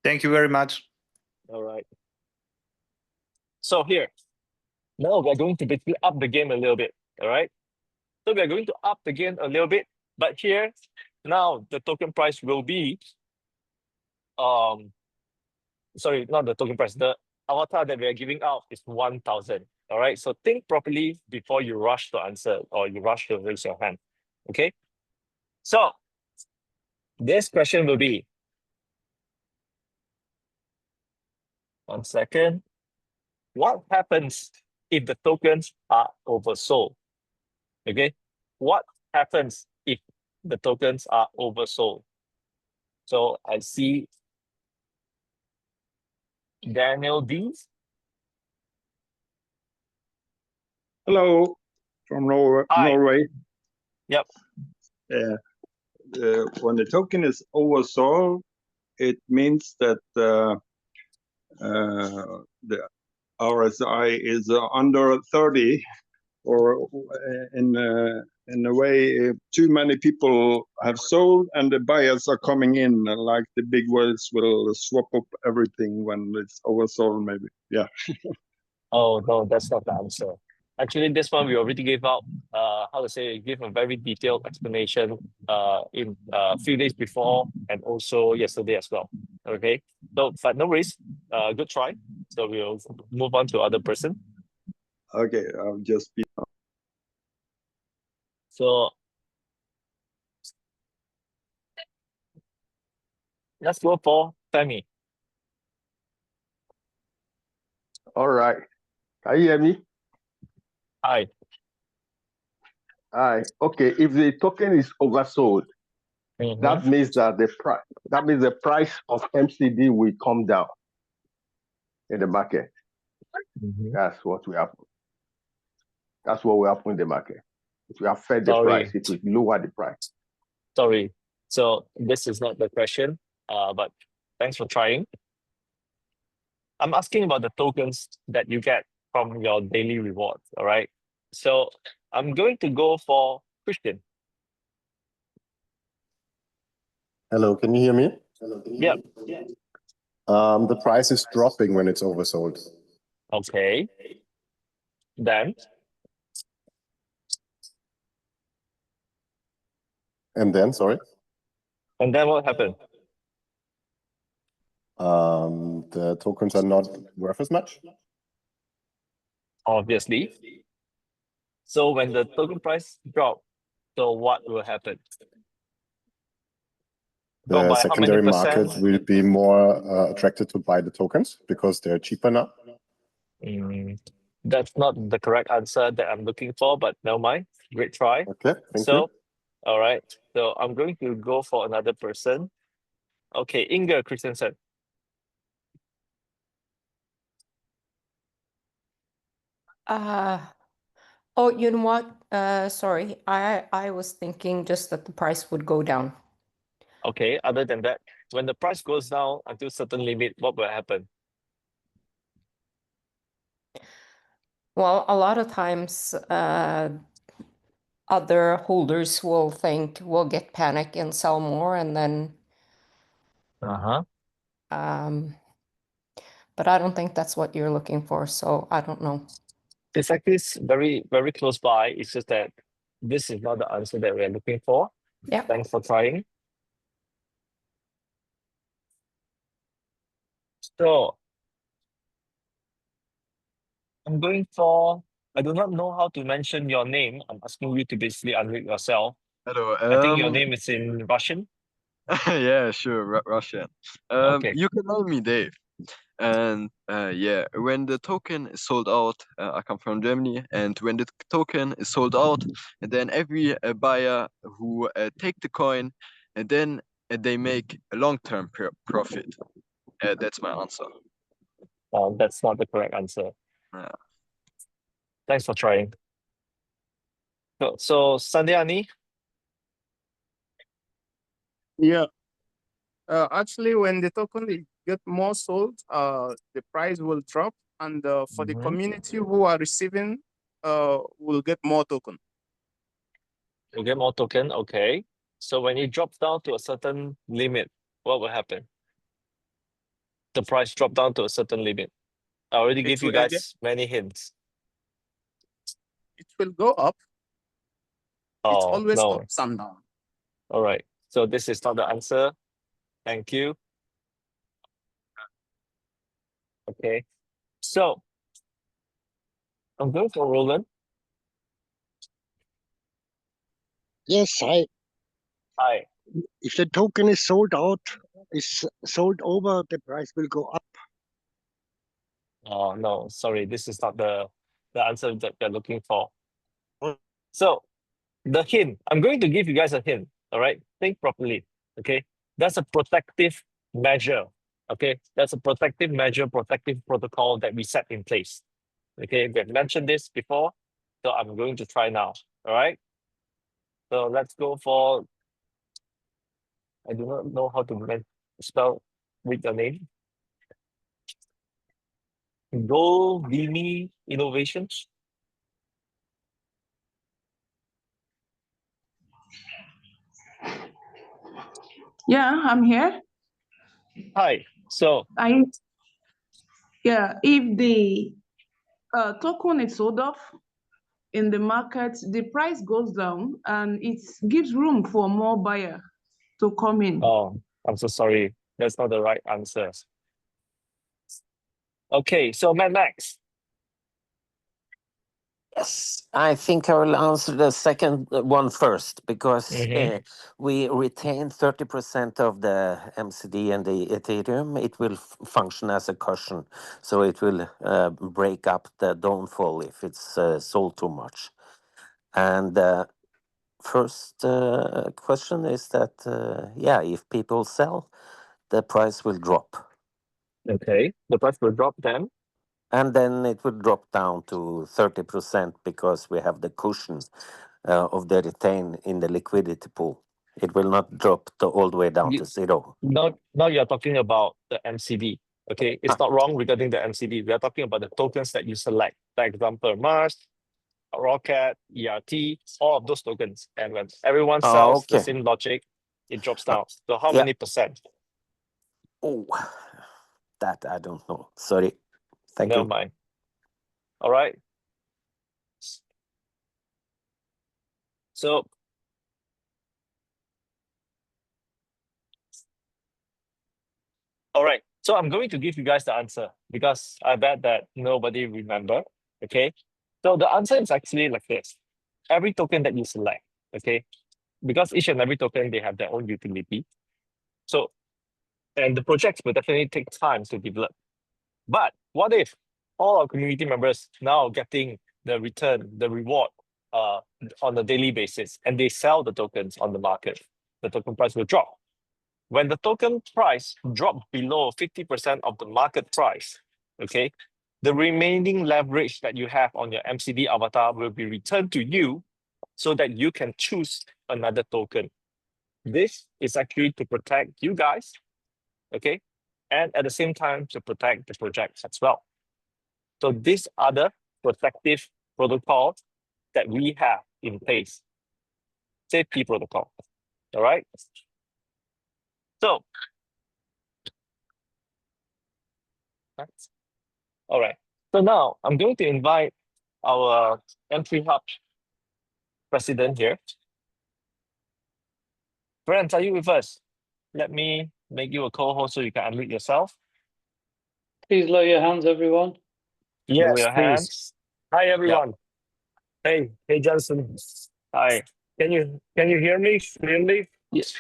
Thank you very much. All right. So here, now we're going to basically up the game a little bit. All right. So we are going to up the game a little bit, but here now the token price will be sorry, not the token price, the avatar that we are giving out is 1,000. All right. So think properly before you rush to answer or you rush to raise your hand. Okay. So this question will be, one second. What happens if the tokens are oversold? Okay. What happens if the tokens are oversold? So I see Daniel D. Hello, from Norway. Yep. When the token is oversold, it means that the RSI is under 30, or in a way, too many people have sold and the buyers are coming in, like the big whales will swap up everything when it's oversold, maybe. Yeah. Oh, no, that's not the answer. Actually, this one we already gave out, give a very detailed explanation in a few days before and also yesterday as well. Okay, so but no worries, good try. So we'll move on to other person. Okay, I'll just be. So let's go for Femi. All right. Can you hear me? Hi. Hi. Okay. If the token is oversold, that means that the price of MCD will come down in the market. That's what will happen. That's what will happen in the market. It will affect the price. It will lower the price. Sorry. So this is not the question, but thanks for trying. I'm asking about the tokens that you get from your daily rewards. All right. So I'm going to go for Christian. Hello, can you hear me? Yep. The price is dropping when it's oversold. Okay. Then? And then, sorry? And then what happened? The tokens are not worth as much. Obviously. So when the token price drop, so what will happen? The secondary market will be more attracted to buy the tokens because they're cheaper now. That's not the correct answer that I'm looking for, but never mind. Great try. Okay, thank you. All right. So I'm going to go for another person. Okay, Inga Christensen. Oh, you know what? Sorry, I was thinking just that the price would go down. Okay, other than that, when the price goes down until a certain limit, what will happen? Well, a lot of times other holders will get panic and sell more, and then but I don't think that's what you're looking for, so I don't know. It's actually very, very close by. It's just that this is not the answer that we're looking for. Yeah. Thanks for trying. So I'm going for, I do not know how to mention your name. I'm asking you to basically unmute yourself. Hello. I think your name is in Russian. Yeah, sure, Russian. Okay. You can name me Dave. And yeah, when the token is sold out, I come from Germany, and when the token is sold out, and then every buyer who take the coin, and then they make a long-term profit. That's my answer. That's not the correct answer. Yeah. Thanks for trying. So Sandyani, Yeah. Actually, when the token get more sold, the price will drop, and for the community who are receiving, will get more token. you get more token. Okay. So when it drops down to a certain limit, what will happen? The price drop down to a certain limit. I already gave you will again- guys many hints. It will go up. It's Oh, always no. ups and down. All right. So this is not the answer. Thank you. Okay. So I'm going for Roland. Yes, Hi. if the token is sold out, is sold over, the price will go up. Oh, no, sorry. This is not the answer that you're looking for. So the hint, I'm going to give you guys a hint. All right. Think properly. Okay. That's a protective measure. Okay. That's a protective measure, protective protocol that we set in place. Okay. We have mentioned this before. So I'm going to try now. All right. So let's go for, I do not know how to spell with your name. Goldini Innovations. Yeah, I'm here. Hi. So if the token is sold off in the market, the price goes down and it gives room for more buyer to come in. Oh, I'm so sorry. That's not the right answer. Okay, so Mad Max. Yes, I think I will answer the second one first because we retain 30% of the MCD and the Ethereum. It will function as a cushion, so it will break up the downfall if it's sold too much. And first question is that, yeah, if people sell, the price will drop. Okay, the price will drop then. And then it will drop down to 30% because we have the cushion of the retain in the liquidity pool. It will not drop all the way down to zero. Now you're talking about the MCD. Okay, it's not wrong regarding the MCD. We are talking about the tokens that you select. For example, Mars, Rocket, ERT, all of those tokens. And when everyone sells the same logic, it drops down. So how many percent? Oh, that I don't know. Sorry. Thank Never you. mind. All right. So all right. So I'm going to give you guys the answer because I bet that nobody remember. Okay. So the answer is actually like this. Every token that you select, okay, because each and every token, they have their own utility. So, and the projects will definitely take time to develop. But what if all our community members now getting the return, the reward on a daily basis, and they sell the tokens on the market? The token price will drop. When the token price drops below 50% of the market price, okay, the remaining leverage that you have on your MCD avatar will be returned to you so that you can choose another token. This is actually to protect you guys, okay, and at the same time to protect the projects as well. So these are the protective protocols that we have in place. Safety protocol. All right. So, all right. So now I'm going to invite our M3 Hub president here. Brent, are you with us? Let me make you a co-host so you can unmute yourself. Please lower your hands, everyone. Lower your hands. Hi, everyone. Hey, Johnson. Hi. Can you hear me clearly? Yes.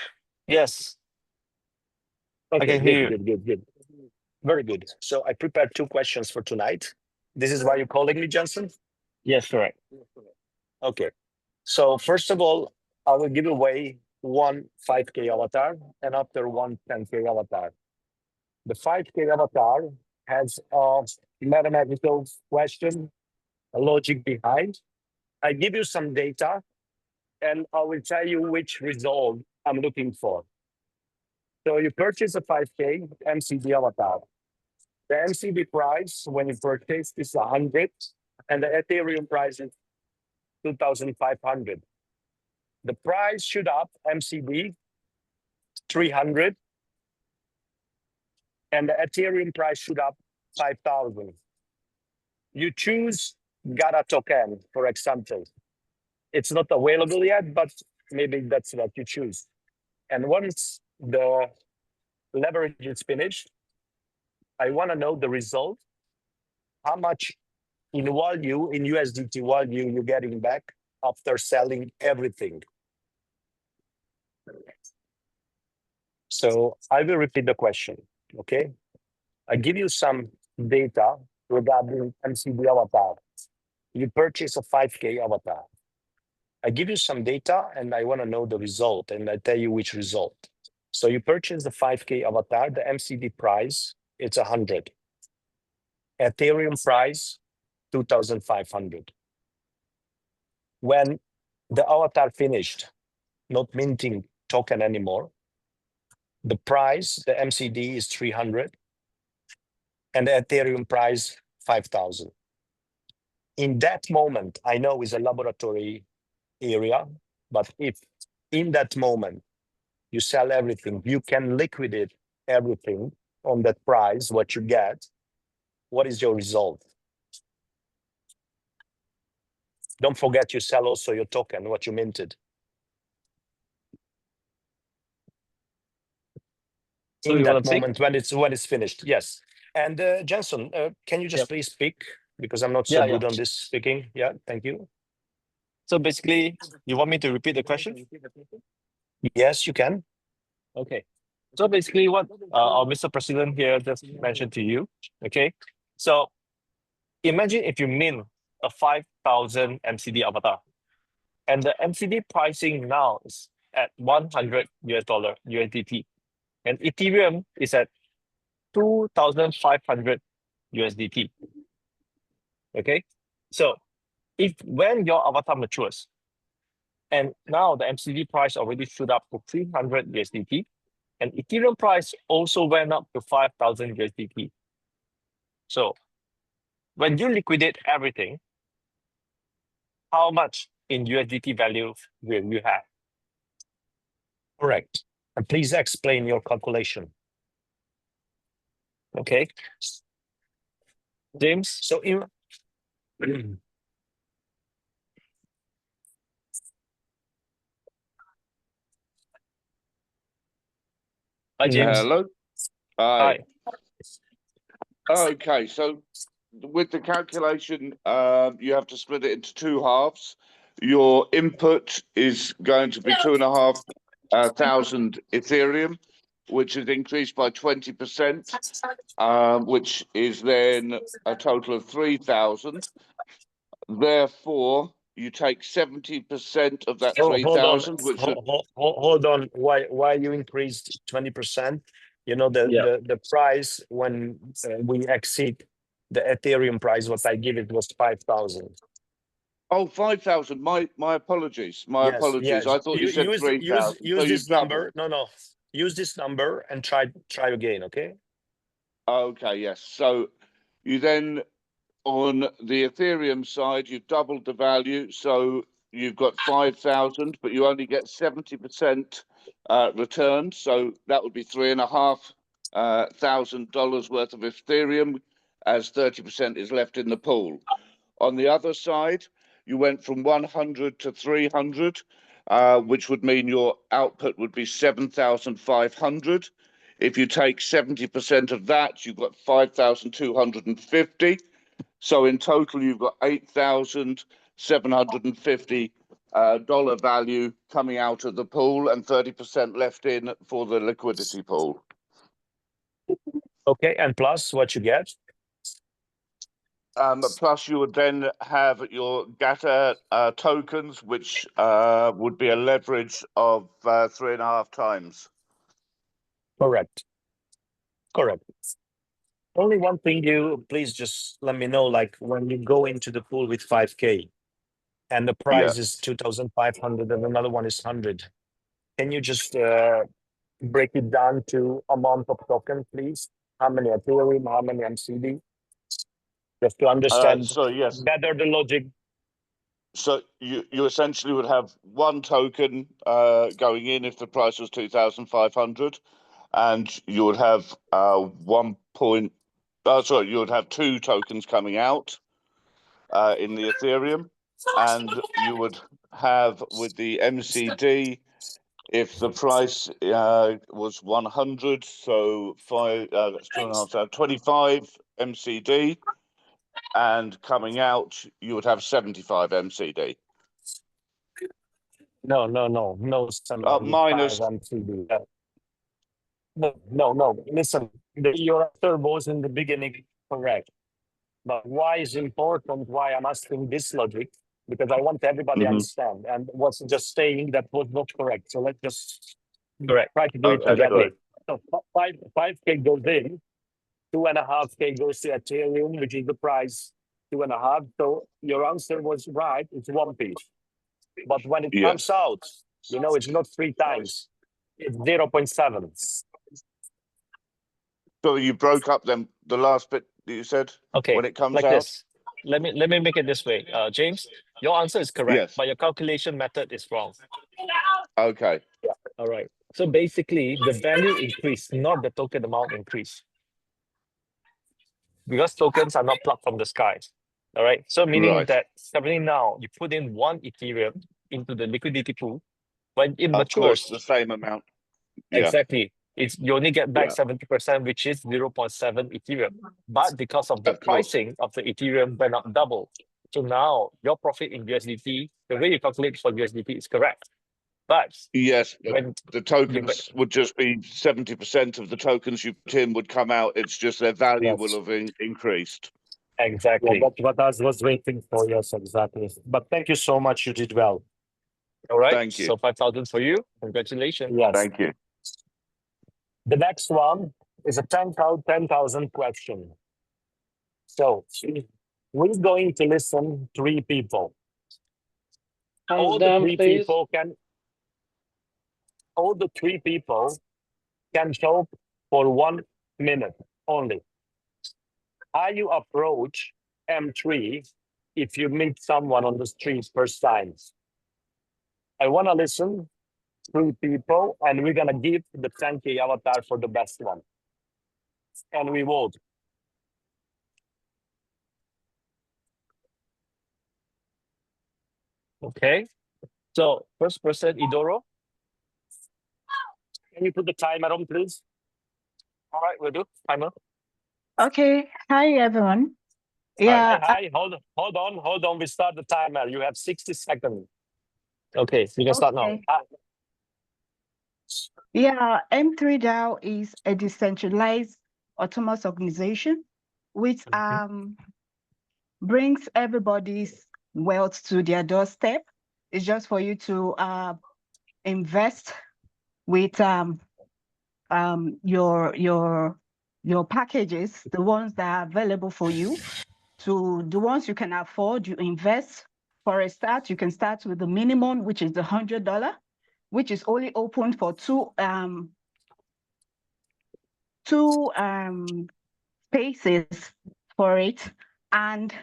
Yes. Okay, I can hear you. good. Very good. So I prepared 2 questions for tonight. This is why you're calling me, Johnson? Yes, correct. Okay. So first of all, I will give away one 5K avatar and after one 10K avatar. The 5K avatar has a mathematical question, a logic behind. I give you some data and I will tell you which result I'm looking for. So you purchase a 5K MCD avatar. The MCD price when you purchase is 100 and the Ethereum price is 2,500. The price shoot up MCD 300 and the Ethereum price shoot up 5,000. You choose GATA token, for example. It's not available yet, but maybe that's what you choose. And once the leverage is finished, I want to know the result, how much in value, in USDT value you're getting back after selling everything. So I will repeat the question, okay? I give you some data regarding MCD avatar. You purchase a 5K avatar. I give you some data and I want to know the result and I tell you which result. So you purchase the 5K avatar, the MCD price, it's 100. Ethereum price, 2,500. When the avatar finished, not minting token anymore, the price, the MCD is 300 and the Ethereum price, 5,000. In that moment, I know it's a laboratory area, but if in that moment you sell everything, you can liquidate everything on that price, what you get, what is your result? Don't forget you sell also your token, what you minted. So In you that want to moment when it's finished, yes. And Jensen, can you just please speak? Because I'm not so good on this speaking. Yeah, thank you. So basically, you want me to repeat the question? Yes, you can. Okay. So basically what our Mr. President here just mentioned to you, okay? So imagine if you mint a 5,000 MCD avatar and the MCD pricing now is at 100 US dollar USDT and Ethereum is at 2,500 USDT. Okay. So if when your avatar matures and now the MCD price already shoot up to 300 USDT and Ethereum price also went up to 5,000 USDT. So when you liquidate everything, how much in USDT value will you have? Correct. And please explain your calculation. Okay. James, so in Hi, James. Hello. Hi. Okay, so with the calculation, you have to split it into two halves. Your input is going to be 2,500 Ethereum, which is increased by 20%, which is then a total of 3,000. Therefore, you take 70% of that 3,000, which hold on. Why you increased 20%? You know the price when we exceed the Ethereum price, what I give it was 5,000. Oh, 5,000. My apologies. My apologies. Yes. I thought you said 3,000. Use this number. No. Use this number and try again. Okay. Okay. Yes. So you then on the Ethereum side, you've doubled the value. So you've got 5,000, but you only get 70% returned. So that would be $3,500 worth of Ethereum, as 30% is left in the pool. On the other side, you went from 100 to 300, which would mean your output would be 7,500. If you take 70% of that, you've got 5,250. So in total, you've got $8,750 dollar value coming out of the pool and 30% left in for the liquidity pool. Okay, and plus what you get? Plus, you would then have your GATA tokens, which would be a leverage of 3.5 times. Correct. Correct. Only one thing, you please just let me know, like when you go into the pool with 5K and the price is 2,500 and another one is 100. Can you just break it down to amount of token, please? How many Ethereum, how many MCD? Just to understand better the logic. So you essentially would have one token going in if the price was 2,500, and you would have you would have 2 tokens coming out in the Ethereum, and you would have with the MCD, if the price was 100, so that's 2.5, 25 MCD, and coming out you would have 75 MCD. No, 75 minus MCD. No. Listen, your answer was in the beginning correct. But why is important? Why I'm asking this logic? Because I want everybody to understand. And was just saying that was not correct. So let's just try to do it together. So 5K goes in, 2.5K goes to Ethereum, which is the price 2.5. So your answer was right. It's 1 piece. But when it comes out, it's not 3 times. It's 0.7. So you broke up the last bit that you said. Okay, when it comes like out. this. Let me make it this way. James, your answer is correct, but your calculation method is wrong. Okay. Yeah. All right. So basically, the value increased, not the token amount increase, because tokens are not plucked from the sky. All right. So meaning that currently now you put in 1 Ethereum into the liquidity pool, when it matures, the same amount. Exactly. You only get back 70%, which is 0.7 Ethereum. But because of the pricing of the Ethereum went up double. So now your profit in USDT, the way you calculate for USDT is correct. But when the tokens would just be 70% of the tokens you put in would come out. It's just their value will have increased. Exactly. What I was waiting for, yes, exactly. But thank you so much. You did well. All right. Thank you. So 5,000 for you. Congratulations. Yes. Thank you. The next one is a 10,000 question. So we're going to listen 3 people. All the 3 people can talk for 1 minute only. How you approach M3 if you meet someone on the street first time? I want to listen 3 people, and we're going to give the 10K avatar for the best one. And we vote. Okay. So first person, Idoro. Can you put the timer on, please? All right, we'll do. Timer. Okay. Hi, everyone. Hi. Hold on. We start the timer. You have 60 seconds. Okay, you can start now. M3DAO is a decentralized autonomous organization which brings everybody's wealth to their doorstep. It's just for you to invest with your packages, the ones that are available for you, to the ones you can afford. You invest. For a start, you can start with the minimum, which is the $100, which is only open for two spaces for it. And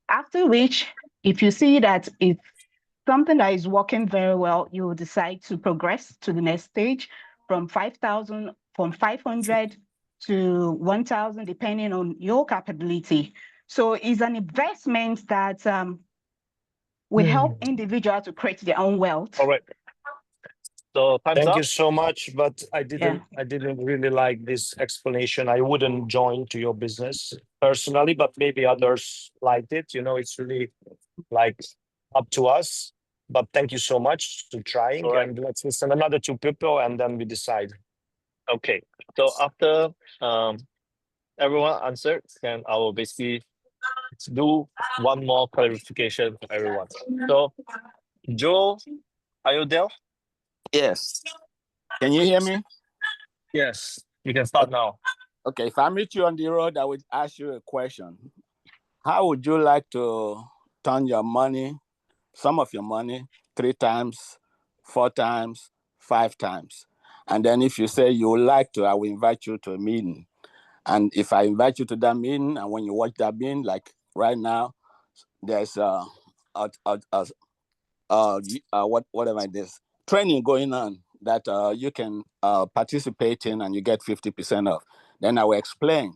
after which, if you see that it's something that is working very well, you will decide to progress to the next stage from 500 to 1,000, depending on your capability. So it's an investment that will help individuals to create their own wealth. All right. So thank you so much, but I didn't really like this explanation. I wouldn't join to your business personally, but maybe others liked it. It's really like up to us. But thank you so much for trying, and let's listen another 2 people, and then we decide. Okay. So after everyone answered, then I will basically do one more clarification for everyone. So, Joe, are you there? Yes. Can you hear me? Yes. You can start now. Okay. If I meet you on the road, I would ask you a question. How would you like to turn your money, some of your money, 3 times, 4 times, 5 times? And then if you say you would like to, I will invite you to a meeting. And if I invite you to that meeting, and when you watch that meeting, like right now, there's whatever it is, training going on that you can participate in, and you get 50% off. Then I will explain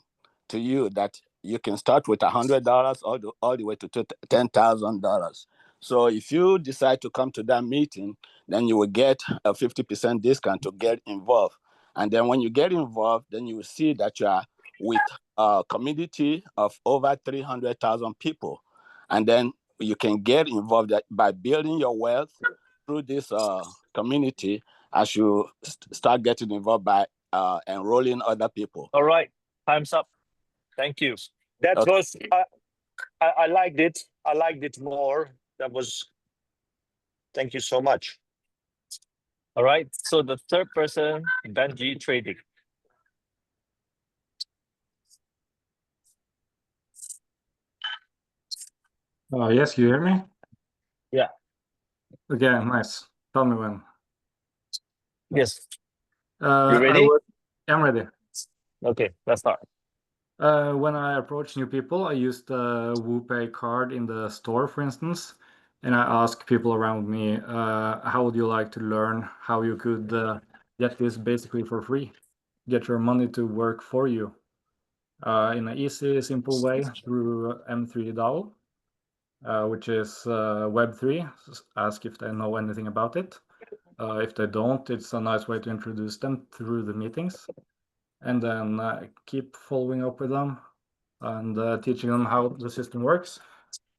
to you that you can start with $100 all the way to $10,000. So if you decide to come to that meeting, then you will get a 50% discount to get involved. And then when you get involved, then you will see that you are with a community of over 300,000 people. And then you can get involved by building your wealth through this community as you start getting involved by enrolling other people. All right. Time's up. Thank you. That was, I liked it. I liked it more. That was, thank you so much. All right. So the third person, Benji Trading. Yes, you hear me? Yeah. Okay, nice. Tell me when. Yes. You ready? I'm ready. Okay, let's start. When I approach new people, I use the WooPay card in the store, for instance, and I ask people around me, how would you like to learn how you could get this basically for free? Get your money to work for you in an easy, simple way through M3DAO, which is Web3. Ask if they know anything about it. If they don't, it's a nice way to introduce them through the meetings. And then keep following up with them and teaching them how the system works.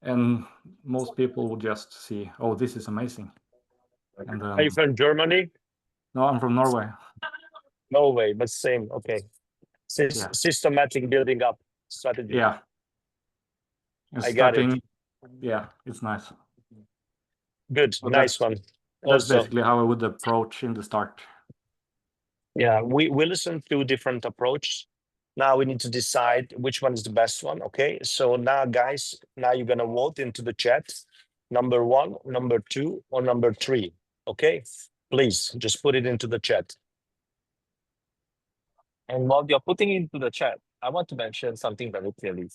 And most people will just see, oh, this is amazing. And Are you from Germany? No, I'm from Norway. Norway, but same. Okay. Systematic building up strategy. Yeah. I got it. Yeah, it's nice. Good. So nice one. That's Also, basically how I would approach in the start. yeah, we listen to different approaches. Now we need to decide which one is the best one. Okay. So now, guys, now you're gonna vote into the chat. Number 1, number 2, or number 3. Okay. Please just put it into the chat. And while you're putting it into the chat, I want to mention something very clearly.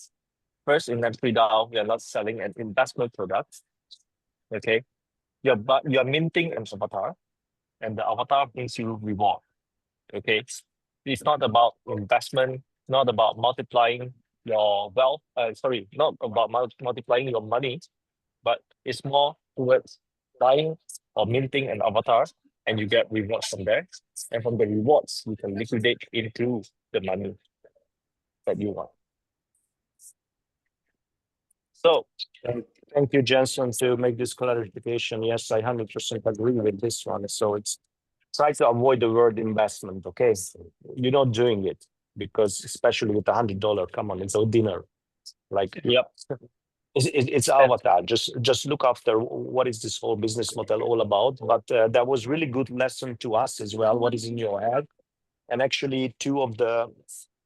First, in M3DAO, we are not selling an investment product. Okay. You're minting an avatar, and the avatar brings you reward. Okay. It's not about investment, not about multiplying your wealth. Not about multiplying your money, but it's more towards buying or minting an avatar, and you get rewards from there. And from the rewards, you can liquidate into the money that you want. So, thank you, Jensen, to make this clarification. Yes, I 100% agree with this one. So it's try to avoid the word investment. Okay, you're not doing it because, especially with $100, come on, it's a dinner. Like, yep, it's avatar. Just look after what is this whole business model all about. But that was really good lesson to us as well. What is in your head? And actually, 2 of the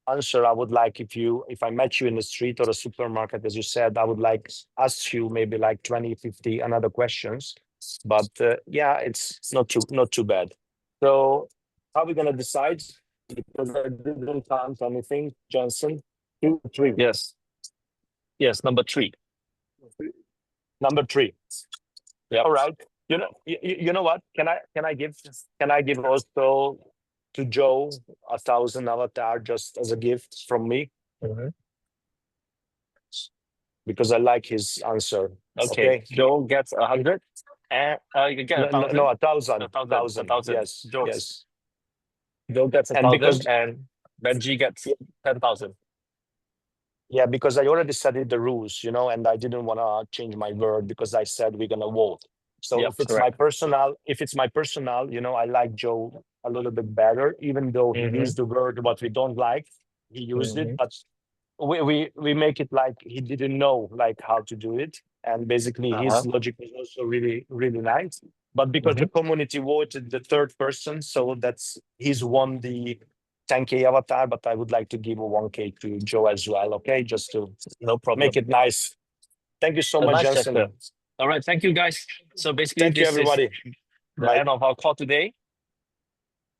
answer I would like, if I met you in the street or a supermarket, as you said, I would like ask you maybe like 20, 50 another questions. But yeah, it's not too bad. So how are we gonna decide? Because I didn't count anything, Johnson. 2, 3. Yes, number 3. Number 3. Yeah. All right. You know what? Can I give also to Joe 1,000 avatar just as a gift from me? Because I like his answer. Okay. Joe gets 100. And you get 1,000. No, 1,000. 1,000. Yes. Joe. Yes. Joe gets And 1,000 and Benji gets 10,000. Yeah, because I already studied the rules, and I didn't want to change my word because I said we're gonna vote. So if it's my personal, I like Joe a little bit better, even though he used the word what we don't like. He used it, but we make it like he didn't know like how to do it, and basically his logic was also really nice. But because the community voted the third person, so he's won the 10K avatar. But I would like to give a 1K to Joe as well. Okay, just to make it nice. Thank you so much, nice Jensen. gesture. All right, thank you guys. So basically, Thank you, this is everybody. the end of our call today.